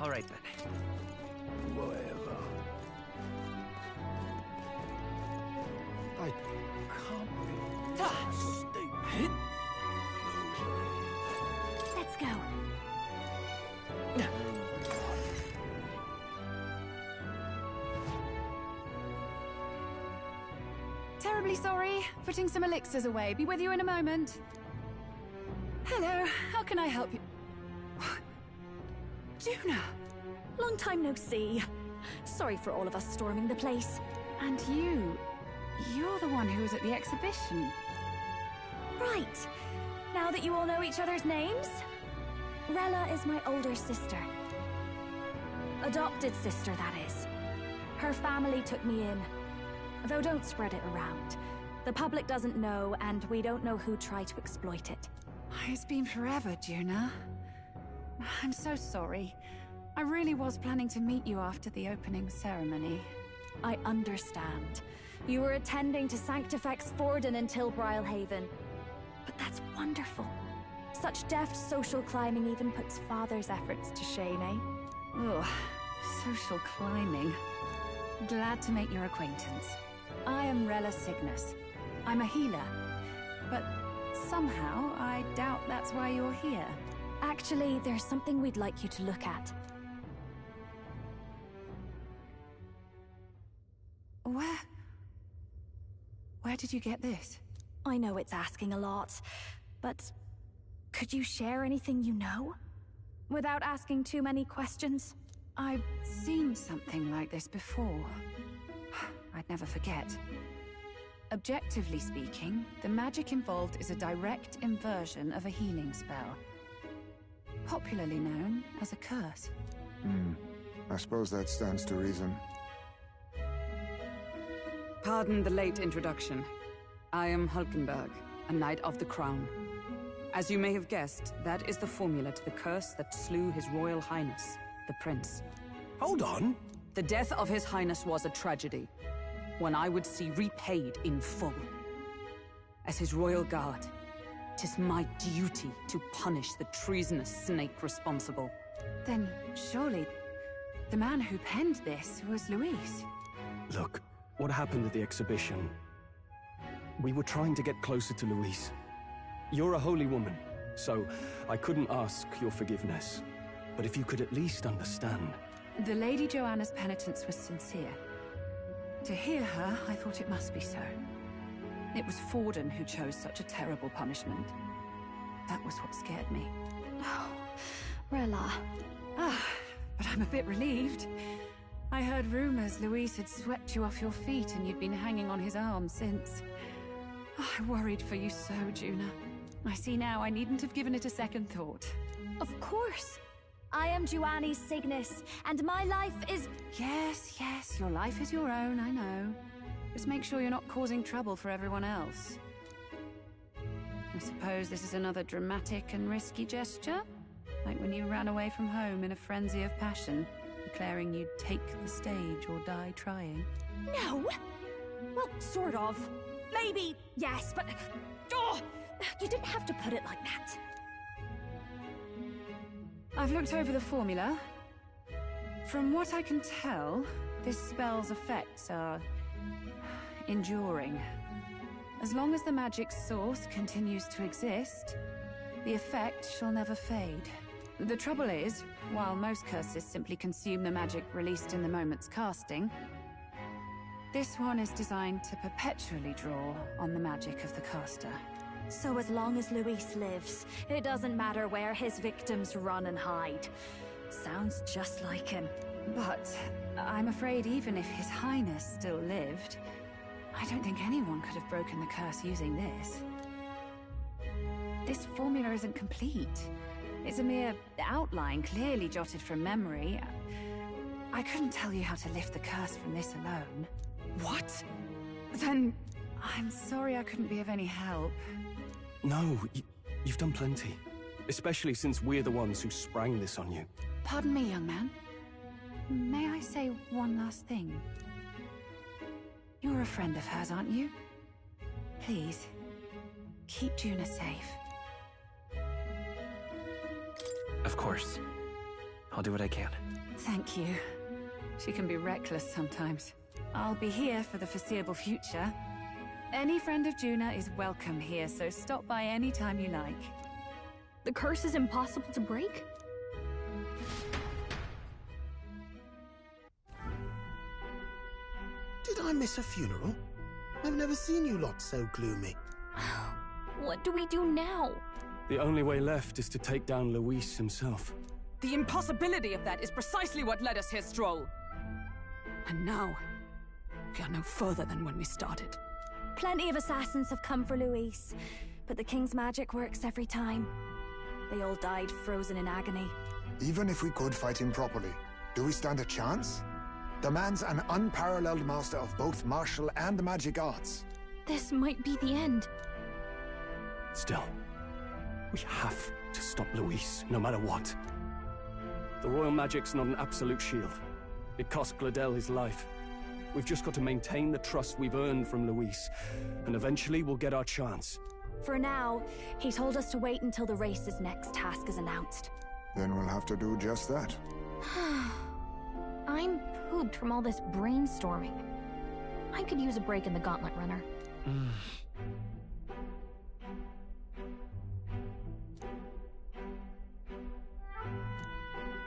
Speaker 17: All right, then.
Speaker 3: Whatever. I can't believe
Speaker 11: Let's go.
Speaker 14: Terribly sorry. Putting some elixirs away. Be with you in a moment. Hello. How can I help you? Juna!
Speaker 11: Long time no see. Sorry for all of us storming the place.
Speaker 14: And you're the one who was at the exhibition.
Speaker 11: Right. Now that you all know each other's names, Rella is my older sister. Adopted sister, that is. Her family took me in. Though don't spread it around. The public doesn't know, and we don't know who tried to exploit it.
Speaker 14: It's been forever, Juna. I'm so sorry. I really was planning to meet you after the opening ceremony.
Speaker 11: I understand. You were attending to Sanctifex Forden in Tilbrile Haven. But that's wonderful. Such deft social climbing even puts Father's efforts to shame, eh?
Speaker 14: Ugh, social climbing. Glad to make your acquaintance. I am Rella Cygnus. I'm a healer. But somehow, I doubt that's why you're here.
Speaker 11: Actually, there's something we'd like you to look at.
Speaker 14: Where did you get this?
Speaker 11: I know it's asking a lot, but could you share anything you know? Without asking too many questions?
Speaker 14: I've seen something like this before. I'd never forget. Objectively speaking, the magic involved is a direct inversion of a healing spell. Popularly known as a curse.
Speaker 6: I suppose that stands to reason.
Speaker 7: Pardon the late introduction. I am Hulkenberg, a Knight of the Crown. As you may have guessed, that is the formula to the curse that slew His Royal Highness, the Prince.
Speaker 5: Hold on!
Speaker 7: The death of His Highness was a tragedy, one I would see repaid in full. As His Royal Guard, 'tis my duty to punish the treasonous snake responsible.
Speaker 14: Then, surely, the man who penned this was Luis.
Speaker 5: Look, what happened at the exhibition? We were trying to get closer to Luis. You're a holy woman, so I couldn't ask your forgiveness. But if you could at least understand...
Speaker 14: The Lady Joanna's penitence was sincere. To hear her, I thought it must be so. It was Forden who chose such a terrible punishment. That was what scared me.
Speaker 11: Oh, Rella.
Speaker 14: But I'm a bit relieved. I heard rumors Luis had swept you off your feet and you'd been hanging on his arm since. I worried for you so, Juna. I see now I needn't have given it a second thought.
Speaker 11: Of course. I am Juani Cygnus, and my life is...
Speaker 14: Yes, your life is your own, I know. Just make sure you're not causing trouble for everyone else. I suppose this is another dramatic and risky gesture? Like when you ran away from home in a frenzy of passion, declaring you'd take the stage or die trying.
Speaker 11: No! Well, sort of. Maybe, yes, but... Oh, you didn't have to put it like that.
Speaker 14: I've looked over the formula. From what I can tell, this spell's effects are... enduring. As long as the magic's source continues to exist, the effect shall never fade. The trouble is, while most curses simply consume the magic released in the moment's casting, this one is designed to perpetually draw on the magic of the caster.
Speaker 11: So as long as Luis lives, it doesn't matter where his victims run and hide. Sounds just like him.
Speaker 14: But I'm afraid even if His Highness still lived, I don't think anyone could have broken the curse using this. This formula isn't complete. It's a mere outline, clearly jotted from memory. I couldn't tell you how to lift the curse from this alone.
Speaker 5: What?
Speaker 14: Then I'm sorry I couldn't be of any help.
Speaker 5: No, you've done plenty. Especially since we're the ones who sprang this on you.
Speaker 14: Pardon me, young man. May I say one last thing? You're a friend of hers, aren't you? Please, keep Juna safe.
Speaker 17: Of course. I'll do what I can.
Speaker 14: Thank you. She can be reckless sometimes. I'll be here for the foreseeable future. Any friend of Juna is welcome here, so stop by any time you like.
Speaker 10: The curse is impossible to break?
Speaker 18: Did I miss a funeral? I've never seen you lot so gloomy.
Speaker 10: What do we do now?
Speaker 5: The only way left is to take down Luis himself.
Speaker 7: The impossibility of that is precisely what led us here, Stroll. And now, we are no further than when we started.
Speaker 11: Plenty of assassins have come for Luis, but the King's magic works every time. They all died frozen in agony.
Speaker 6: Even if we could fight him properly, do we stand a chance? The man's an unparalleled master of both martial and magic arts.
Speaker 10: This might be the end.
Speaker 5: Still, we have to stop Luis, no matter what. The royal magic's not an absolute shield. It cost Gladel his life. We've just got to maintain the trust we've earned from Luis, and eventually we'll get our chance.
Speaker 11: For now, he told us to wait until the race's next task is announced.
Speaker 6: Then we'll have to do just that.
Speaker 10: I'm pooped from all this brainstorming. I could use a break in the Gauntlet Runner.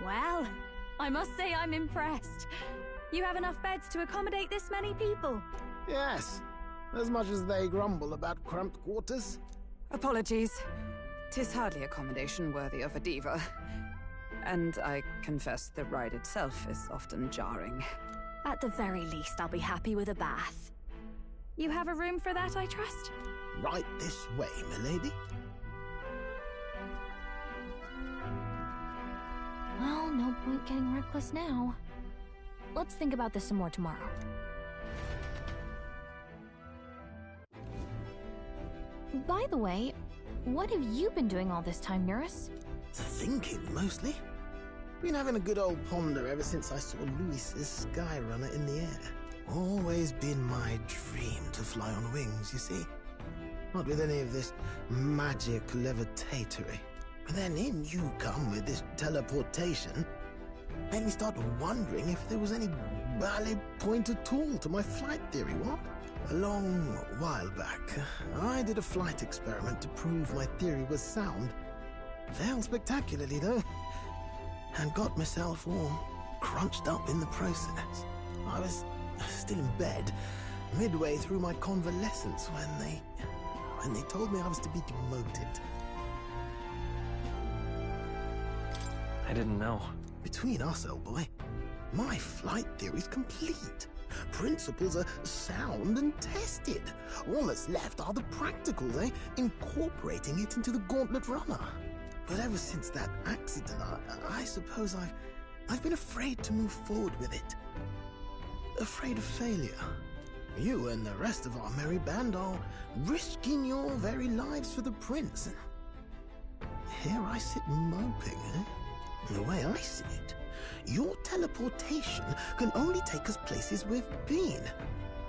Speaker 11: Well, I must say I'm impressed. You have enough beds to accommodate this many people?
Speaker 18: Yes, as much as they grumble about cramped quarters.
Speaker 7: Apologies. 'Tis hardly accommodation worthy of a diva. And I confess the ride itself is often jarring.
Speaker 11: At the very least, I'll be happy with a bath. You have a room for that, I trust?
Speaker 18: Right this way, milady.
Speaker 10: Well, no point getting reckless now. Let's think about this some more tomorrow. By the way, what have you been doing all this time, Nurse?
Speaker 18: Thinking, mostly. Been having a good old ponder ever since I saw Luis's Skyrunner in the air. Always been my dream to fly on wings, you see. Not with any of this magic levitatory. But then in you come with this teleportation. Made me start wondering if there was any ballet point at all to my flight theory, what? A long while back, I did a flight experiment to prove my theory was sound. Failed spectacularly, though. And got myself all crunched up in the process. I was still in bed, midway through my convalescence, when they told me I was to be demoted.
Speaker 17: I didn't know.
Speaker 18: Between us, old boy, my flight theory's complete. Principles are sound and tested. All that's left are the practicals, incorporating it into the Gauntlet Runner. But ever since that accident, I suppose I've been afraid to move forward with it. Afraid of failure. You and the rest of our merry band are risking your very lives for the prince. Here I sit moping, The way I see it, your teleportation can only take us places we've been.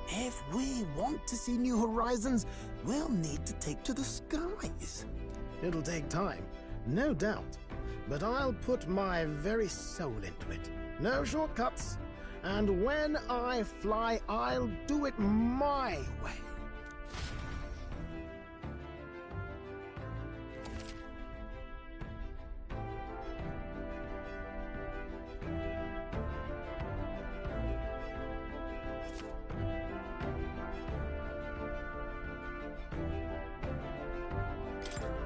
Speaker 18: If we want to see new horizons, we'll need to take to the skies. It'll take time, no doubt, but I'll put my very soul into it. No shortcuts. And when I fly, I'll do it my way.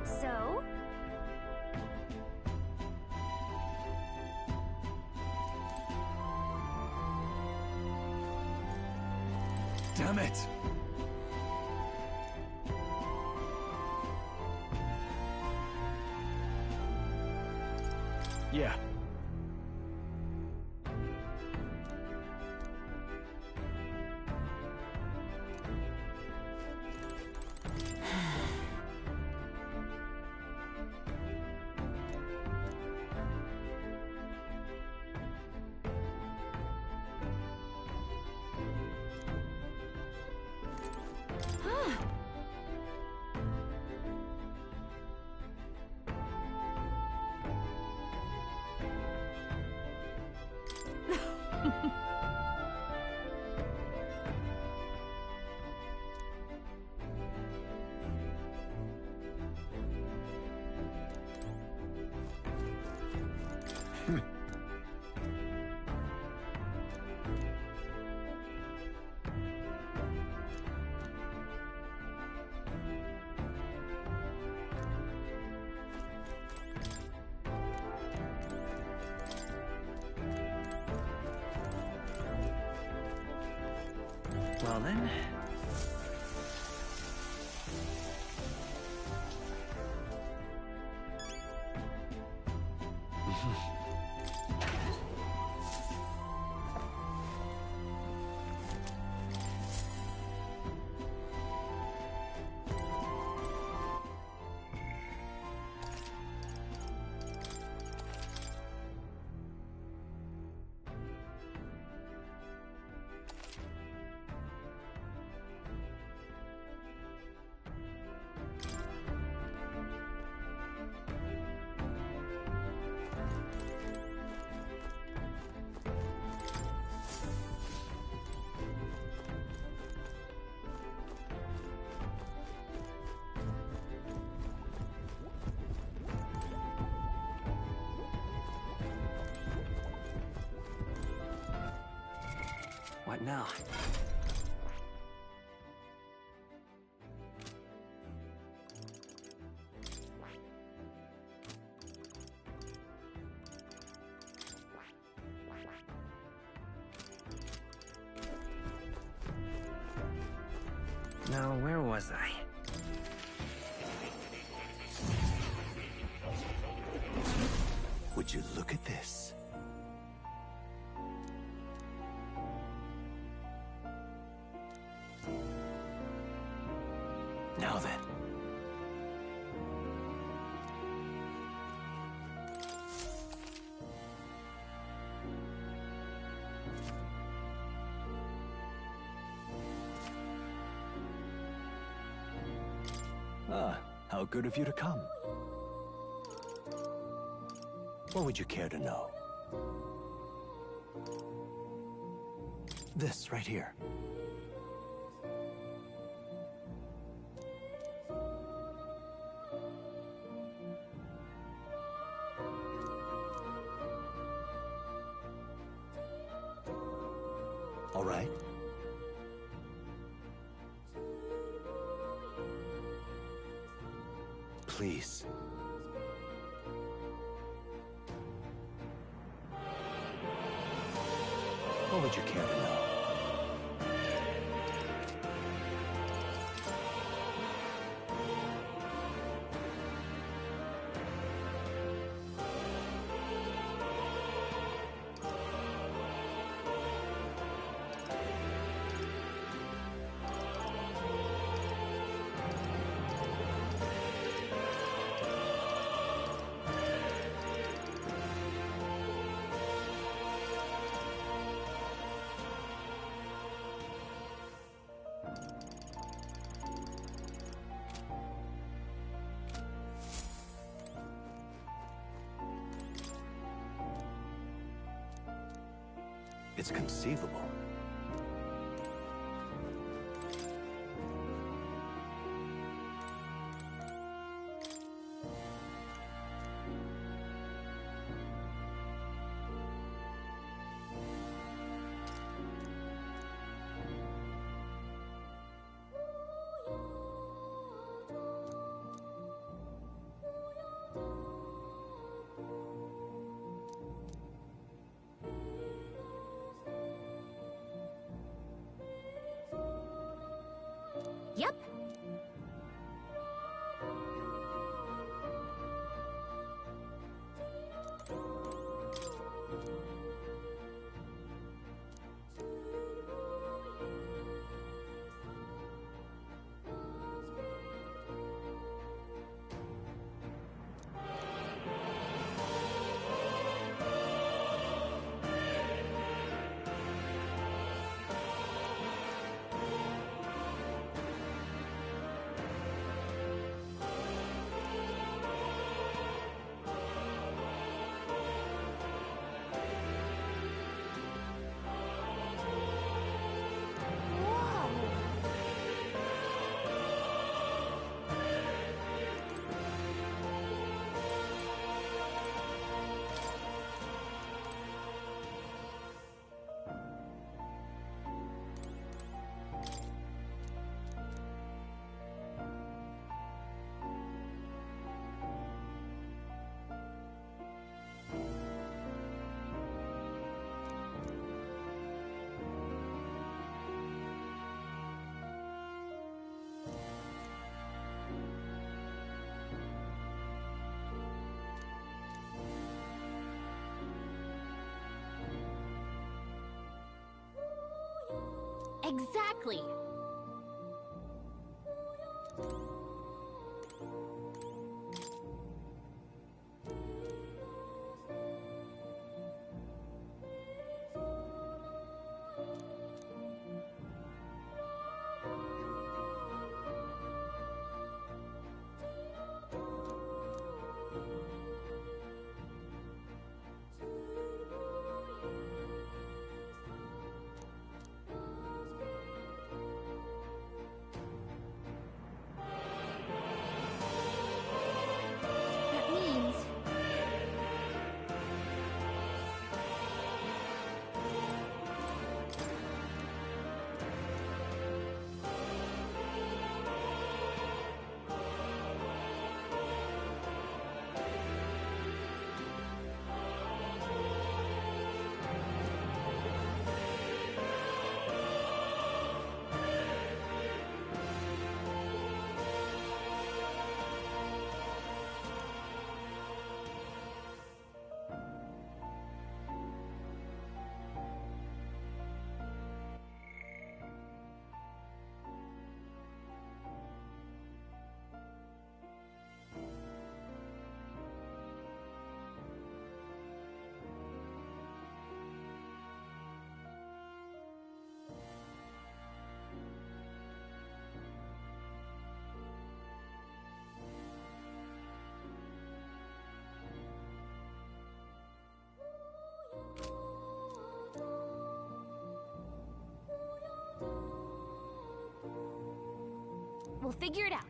Speaker 11: So?
Speaker 17: Damn it!
Speaker 5: Yeah.
Speaker 17: Well then. What now? Now, where was I?
Speaker 4: Would you look at this? Now then. Ah, how good of you to come. What would you care to know? This right here. All right. Please. What would you care to know? It's conceivable.
Speaker 10: Exactly. That means we'll figure it out.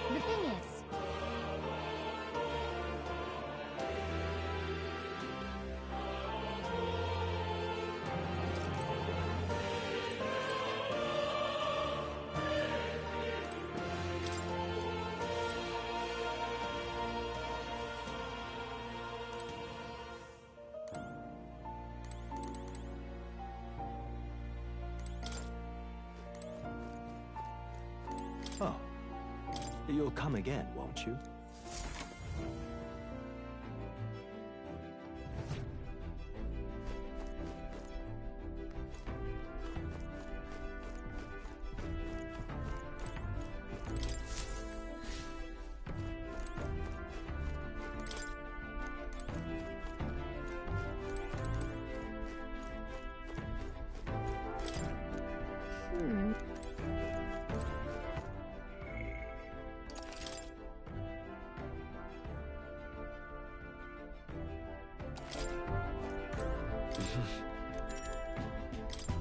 Speaker 10: The thing is,
Speaker 4: Oh. You'll come again, won't you?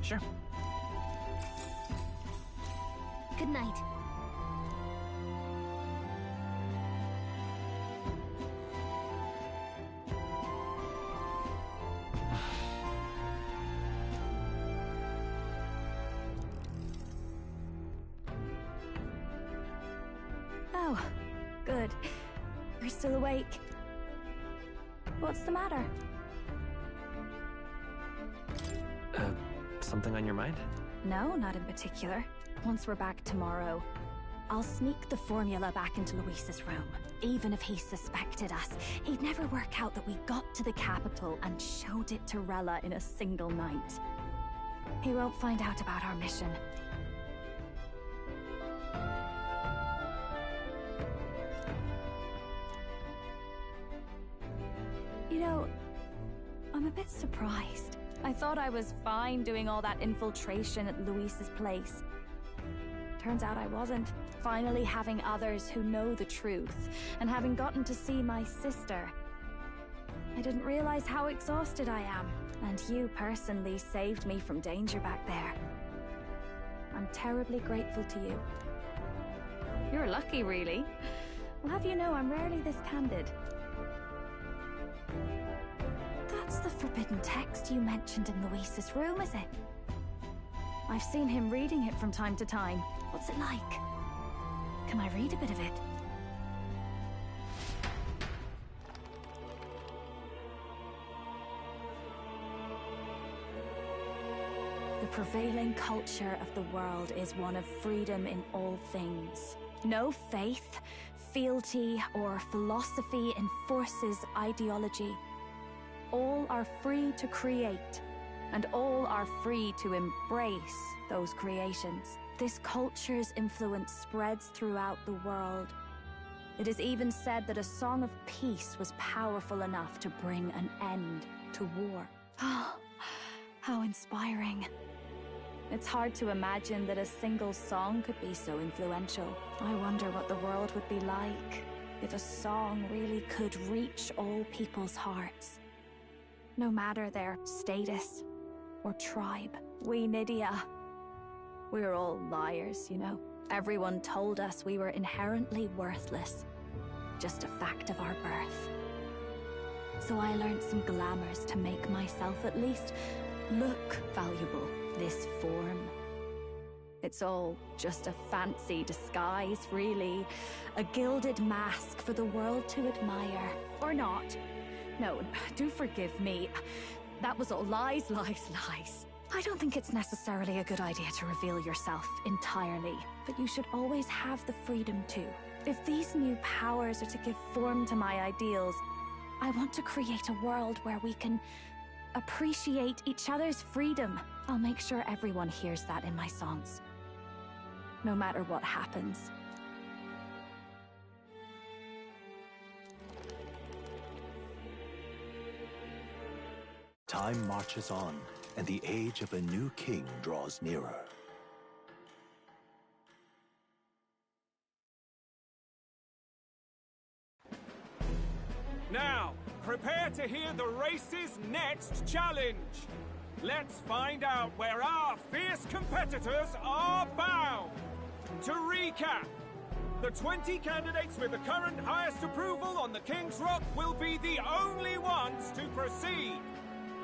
Speaker 2: Sure.
Speaker 10: good night.
Speaker 11: Oh, good. You're still awake. What's the matter?
Speaker 17: Something on your mind?
Speaker 11: No, not in particular. Once we're back tomorrow, I'll sneak the formula back into Luis's room. Even if he suspected us, he'd never work out that we got to the capital and showed it to Rella in a single night. He won't find out about our mission. You know, I'm a bit surprised. I thought I was fine doing all that infiltration at Luis's place. Turns out I wasn't. Finally having others who know the truth, and having gotten to see my sister. I didn't realize how exhausted I am, and you personally saved me from danger back there. I'm terribly grateful to you. You're lucky, really. I'll have you know I'm rarely this candid. That's the forbidden text you mentioned in Luis's room, is it? I've seen him reading it from time to time. What's it like? Can I read a bit of it? The prevailing culture of the world is one of freedom in all things. No faith, fealty, or philosophy enforces ideology. All are free to create, and all are free to embrace those creations. This culture's influence spreads throughout the world. It is even said that a song of peace was powerful enough to bring an end to war. Oh, how inspiring. It's hard to imagine that a single song could be so influential. I wonder what the world would be like if a song really could reach all people's hearts. No matter their status or tribe. We Nydia, we're all liars, you know. Everyone told us we were inherently worthless. Just a fact of our birth. So I learned some glamours to make myself at least look valuable. This form. It's all just a fancy disguise, really. A gilded mask for the world to admire. Or not. No, do forgive me. That was all lies, lies, lies. I don't think it's necessarily a good idea to reveal yourself entirely, but you should always have the freedom to. If these new powers are to give form to my ideals, I want to create a world where we can appreciate each other's freedom. I'll make sure everyone hears that in my songs. No matter what happens.
Speaker 4: Time marches on, and the age of a new king draws nearer.
Speaker 9: Now, prepare to hear the race's next challenge. Let's find out where our fierce competitors are bound. To recap, the 20 candidates with the current highest approval on the King's Rock will be the only ones to proceed.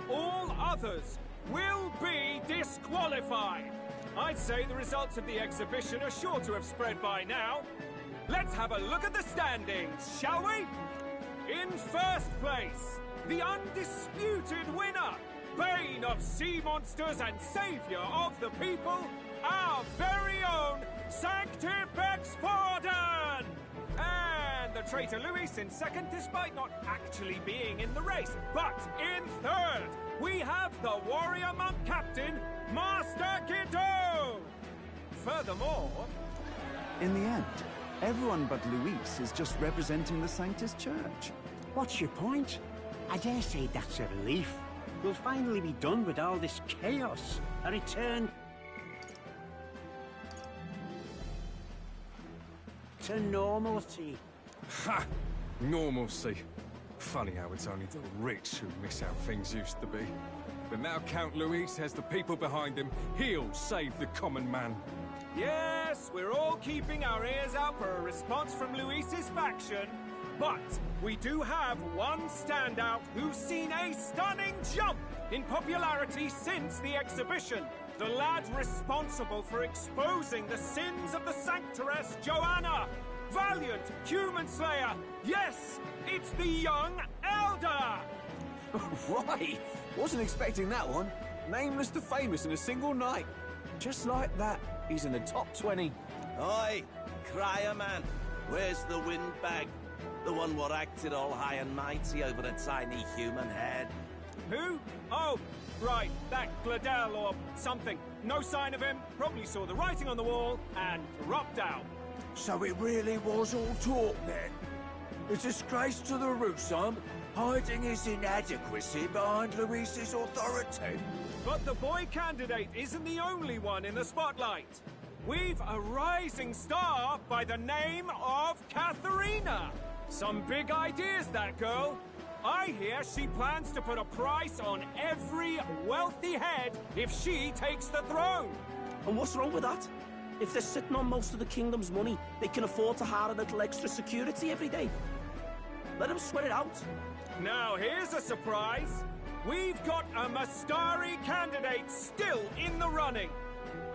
Speaker 9: All others will be disqualified. I'd say the results of the exhibition are sure to have spread by now. Let's have a look at the standings, shall we? In first place, the undisputed winner, bane of sea monsters and savior of the people, our very own Sanctifex Forden! And the traitor Luis in second, despite not actually being in the race. But in third, we have the warrior monk captain, Master Guido! Furthermore...
Speaker 20: In the end, everyone but Luis is just representing the Sanctus Church.
Speaker 3: What's your point? I dare say that's a relief. We'll finally be done with all this chaos. A return to normalcy.
Speaker 21: Ha! Normalcy. Funny how it's only the rich who miss how things used to be. But now Count Luis has the people behind him. He'll save the common man.
Speaker 9: Yes, we're all keeping our ears out for a response from Luis's faction. But we do have one standout who's seen a stunning jump in popularity since the exhibition. The lad responsible for exposing the sins of the Sanctoress Joanna. Valiant human slayer. Yes, it's the young Elder.
Speaker 20: Right! Wasn't expecting that one. Nameless to famous in a single night. Just like that, he's in the top 20.
Speaker 15: Oi, crier man. Where's the windbag? The one what acted all high and mighty over a tiny human head.
Speaker 9: Who? Oh, right, that Gladel or something. No sign of him, probably saw the writing on the wall and dropped out.
Speaker 22: So it really was all talk then? A disgrace to the Rusum, hiding his inadequacy behind Luis's authority.
Speaker 9: But the boy candidate isn't the only one in the spotlight. We've a rising star by the name of Katharina. Some big ideas, that girl. I hear she plans to put a price on every wealthy head if she takes the throne.
Speaker 20: And what's wrong with that?
Speaker 1: If they're sitting on most of the kingdom's money, they can afford to hire a little extra security every day. Let them sweat it out.
Speaker 12: Now here's a surprise. We've got a Mastari candidate still in the running.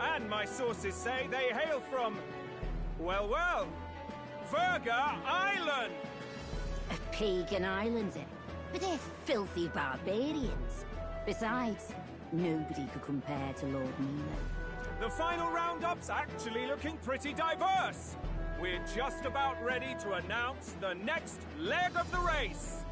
Speaker 12: And my sources say they hail from, well, Verga Island.
Speaker 23: A pagan island, eh? But they're filthy barbarians. Besides, nobody could compare to Lord Nilo.
Speaker 12: The final roundup's actually looking pretty diverse. We're just about ready to announce the next leg of the race.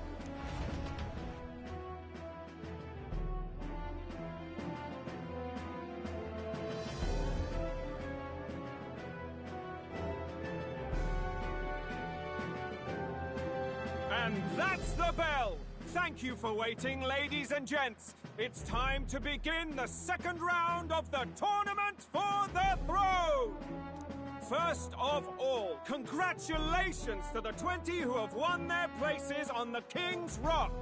Speaker 12: And that's the bell! Thank you for waiting, ladies and gents. It's time to begin the second round of the tournament for the throne! First of all, congratulations to the 20 who have won their places on the King's Rock.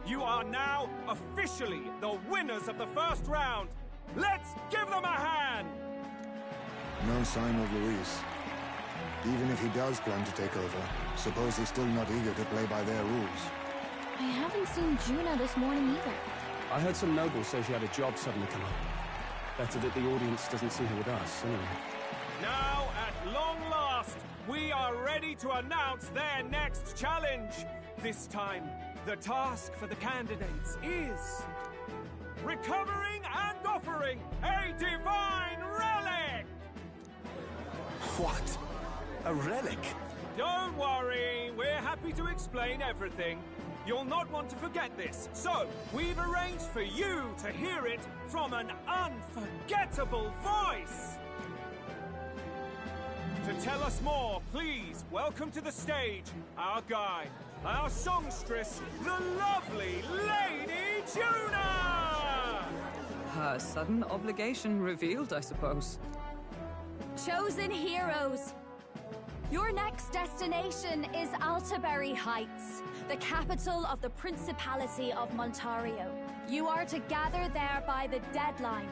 Speaker 12: You are now officially the winners of the first round. Let's give them a hand!
Speaker 6: No sign of Luis. Even if he does plan to take over, suppose he's still not eager to play by their rules.
Speaker 10: I haven't seen Juna this morning either.
Speaker 5: I heard some nobles say she had a job suddenly come up. Better that the audience doesn't see her with us, anyway.
Speaker 12: Now, at long last, we are ready to announce their next challenge. This time, the task for the candidates is recovering and offering a divine relic!
Speaker 20: What? A relic?
Speaker 12: Don't worry, we're happy to explain everything. You'll not want to forget this, so we've arranged for you to hear it from an unforgettable voice. To tell us more, please welcome to the stage our guide, our songstress, the lovely Lady Juna!
Speaker 7: Her sudden obligation revealed, I suppose.
Speaker 11: Chosen heroes! Your next destination is Altaberry Heights, the capital of the Principality of Montario. You are to gather there by the deadline,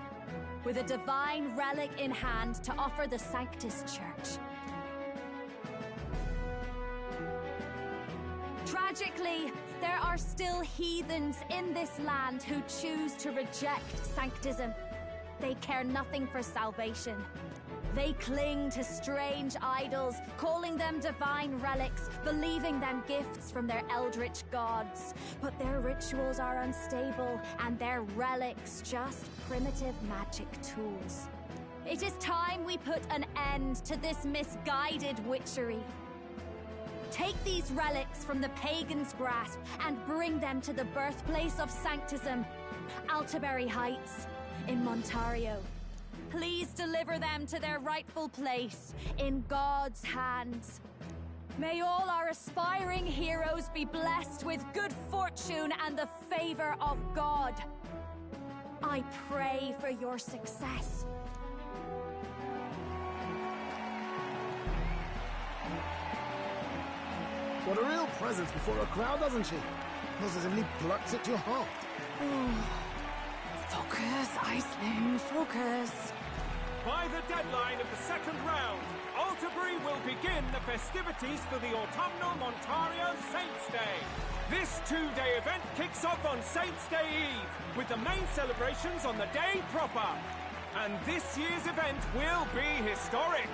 Speaker 11: with a divine relic in hand to offer the Sanctus Church. Tragically, there are still heathens in this land who choose to reject Sanctism. They care nothing for salvation. They cling to strange idols, calling them divine relics, believing them gifts from their eldritch gods. But their rituals are unstable, and their relics just primitive magic tools. It is time we put an end to this misguided witchery. Take these relics from the pagan's grasp and bring them to the birthplace of Sanctism, Altaberry Heights, in Montario. Please deliver them to their rightful place, in God's hands. May all our aspiring heroes be blessed with good fortune and the favor of God. I pray for your success.
Speaker 18: What a real presence before a crowd, doesn't she? Positively plucks at your heart.
Speaker 14: Focus, Iceland, focus.
Speaker 12: By the deadline of the second round, Altaberry will begin the festivities for the autumnal Montario Saints' Day. This two-day event kicks off on Saints' Day Eve, with the main celebrations on the day proper. And this year's event will be historic.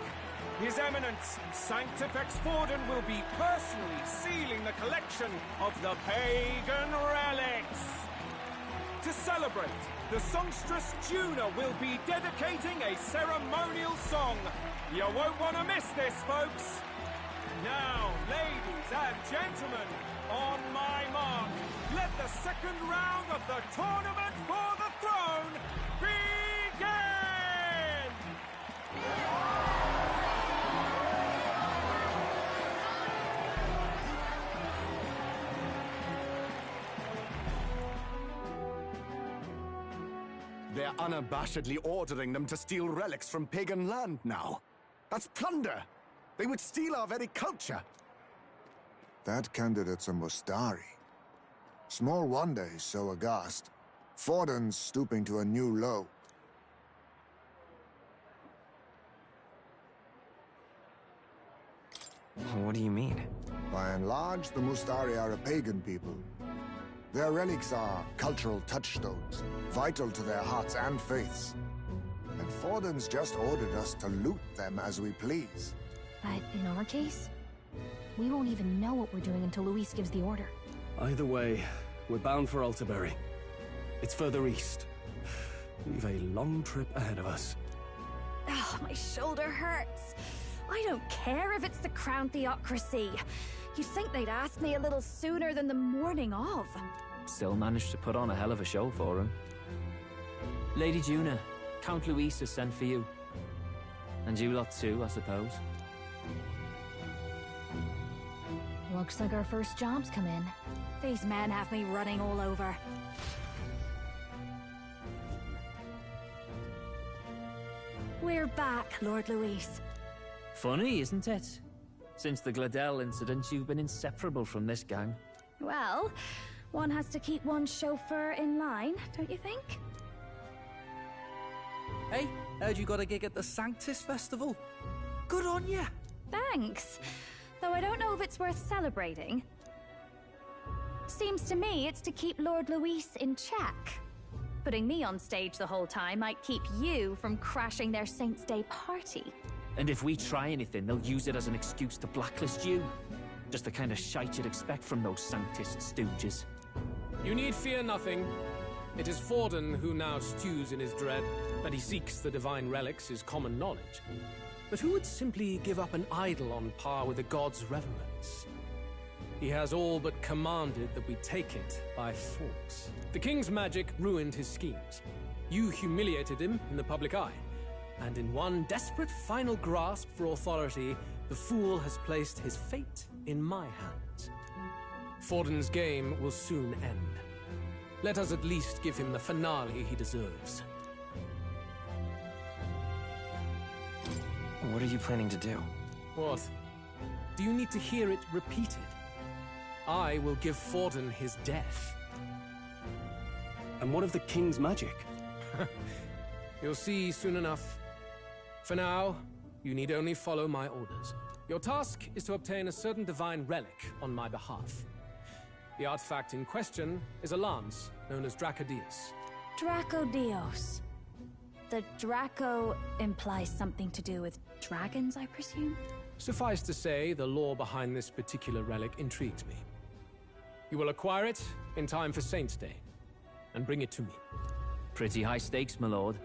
Speaker 12: His Eminence, Sanctifex Forden, will be personally sealing the collection of the pagan relics. To celebrate, the songstress Juna will be dedicating a ceremonial song. You won't want to miss this, folks. Now, ladies and gentlemen, on my mark, let the second round of the tournament for the throne begin!
Speaker 20: They're unabashedly ordering them to steal relics from pagan land now. That's plunder! They would steal our very culture!
Speaker 6: That candidate's a Mustari. Small wonder he's so aghast. Forden's stooping to a new low.
Speaker 17: What do you mean?
Speaker 6: By and large, the Mustari are a pagan people. Their relics are cultural touchstones, vital to their hearts and faiths. And Forden's just ordered us to loot them as we please.
Speaker 10: But in our case, we won't even know what we're doing until Luis gives the order.
Speaker 5: Either way, we're bound for Altabury. It's further east. We've a long trip ahead of us.
Speaker 11: Oh, my shoulder hurts. I don't care if it's the Crown Theocracy. You'd think they'd ask me a little sooner than the morning of.
Speaker 2: Still managed to put on a hell of a show for him. Lady Juna, Count Luis has sent for you. And you lot too, I suppose.
Speaker 10: Looks like our first job's come in.
Speaker 11: These men have me running all over. We're back, Lord Luis.
Speaker 2: Funny, isn't it? Since the Gladell incident, you've been inseparable from this gang.
Speaker 11: Well, one has to keep one's chauffeur in line, don't you think?
Speaker 8: Hey, heard you got a gig at the Sanctus Festival. Good on ya!
Speaker 11: Thanks. Though I don't know if it's worth celebrating. Seems to me it's to keep Lord Luis in check. Putting me on stage the whole time might keep you from crashing their Saints' Day party.
Speaker 2: And if we try anything, they'll use it as an excuse to blacklist you. Just the kind of shite you'd expect from those Sanctist stooges.
Speaker 9: You need fear nothing. It is Forden who now stews in his dread. That he seeks the divine relics is common knowledge. But who would simply give up an idol on par with the god's reverence? He has all but commanded that we take it by force. The king's magic ruined his schemes. You humiliated him in the public eye. And in one desperate final grasp for authority, the fool has placed his fate in my hands. Forden's game will soon end. Let us at least give him the finale he deserves.
Speaker 17: What are you planning to do?
Speaker 9: What? Do you need to hear it repeated? I will give Forden his death.
Speaker 5: And what of the king's magic?
Speaker 9: You'll see soon enough. For now, you need only follow my orders. Your task is to obtain a certain divine relic on my behalf. The artifact in question is a lance known as Dracodius.
Speaker 11: Dracodios. The Draco implies something to do with dragons, I presume?
Speaker 9: Suffice to say, the lore behind this particular relic intrigues me. You will acquire it in time for Saints' Day, and bring it to me.
Speaker 2: Pretty high stakes, my lord.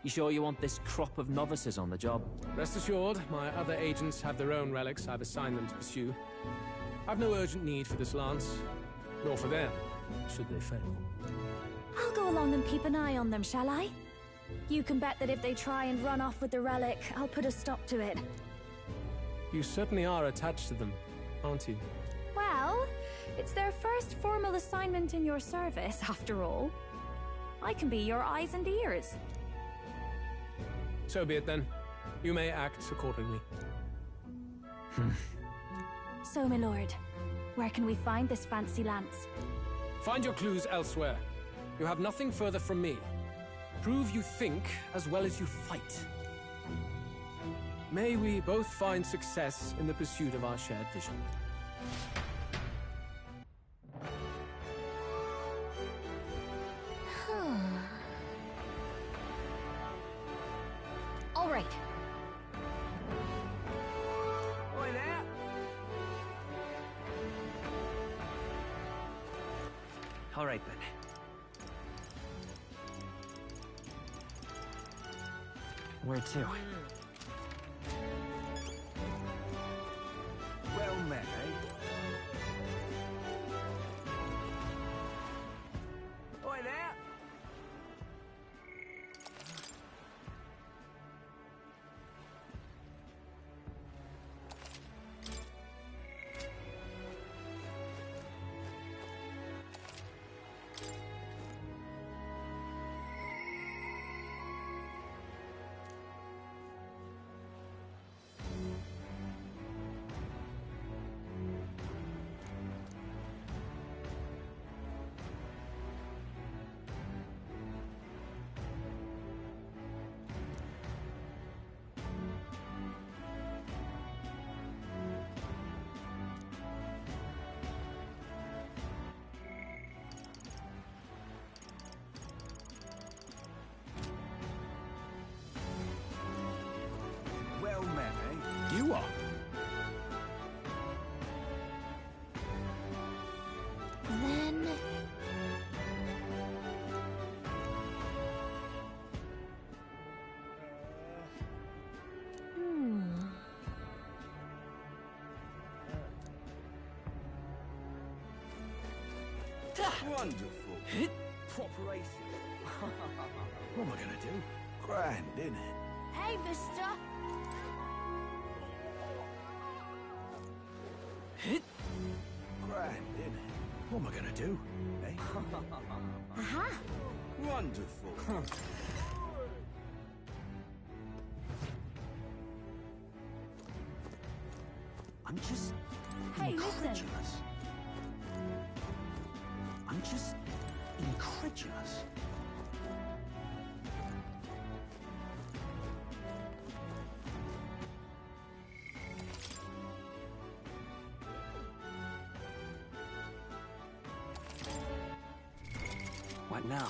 Speaker 2: You sure you want this crop of novices on the job?
Speaker 9: Rest assured, my other agents have their own relics I've assigned them to pursue. I've no urgent need for this lance, nor for them, should they fail.
Speaker 11: I'll go along and keep an eye on them, shall I? You can bet that if they try and run off with the relic, I'll put a stop to it.
Speaker 9: You certainly are attached to them, aren't you?
Speaker 11: Well, it's their first formal assignment in your service, after all. I can be your eyes and ears.
Speaker 9: So be it then. You may act accordingly.
Speaker 11: So, my lord, where can we find this fancy lance?
Speaker 9: Find your clues elsewhere. You have nothing further from me. Prove you think as well as you fight. May we both find success in the pursuit of our shared vision.
Speaker 10: All right.
Speaker 8: Oi there!
Speaker 17: All right, then. Where to?
Speaker 22: Well met, eh?
Speaker 8: Oi there!
Speaker 22: Wonderful.
Speaker 20: Proper ace.
Speaker 22: What am I gonna do? Grand, isn't it?
Speaker 11: Hey, mister!
Speaker 22: Grand, isn't it? What am I gonna do? Eh?
Speaker 11: Aha!
Speaker 22: Wonderful.
Speaker 1: I'm just
Speaker 11: Hey, listen!
Speaker 1: incredulous. I'm just incredulous.
Speaker 17: What now?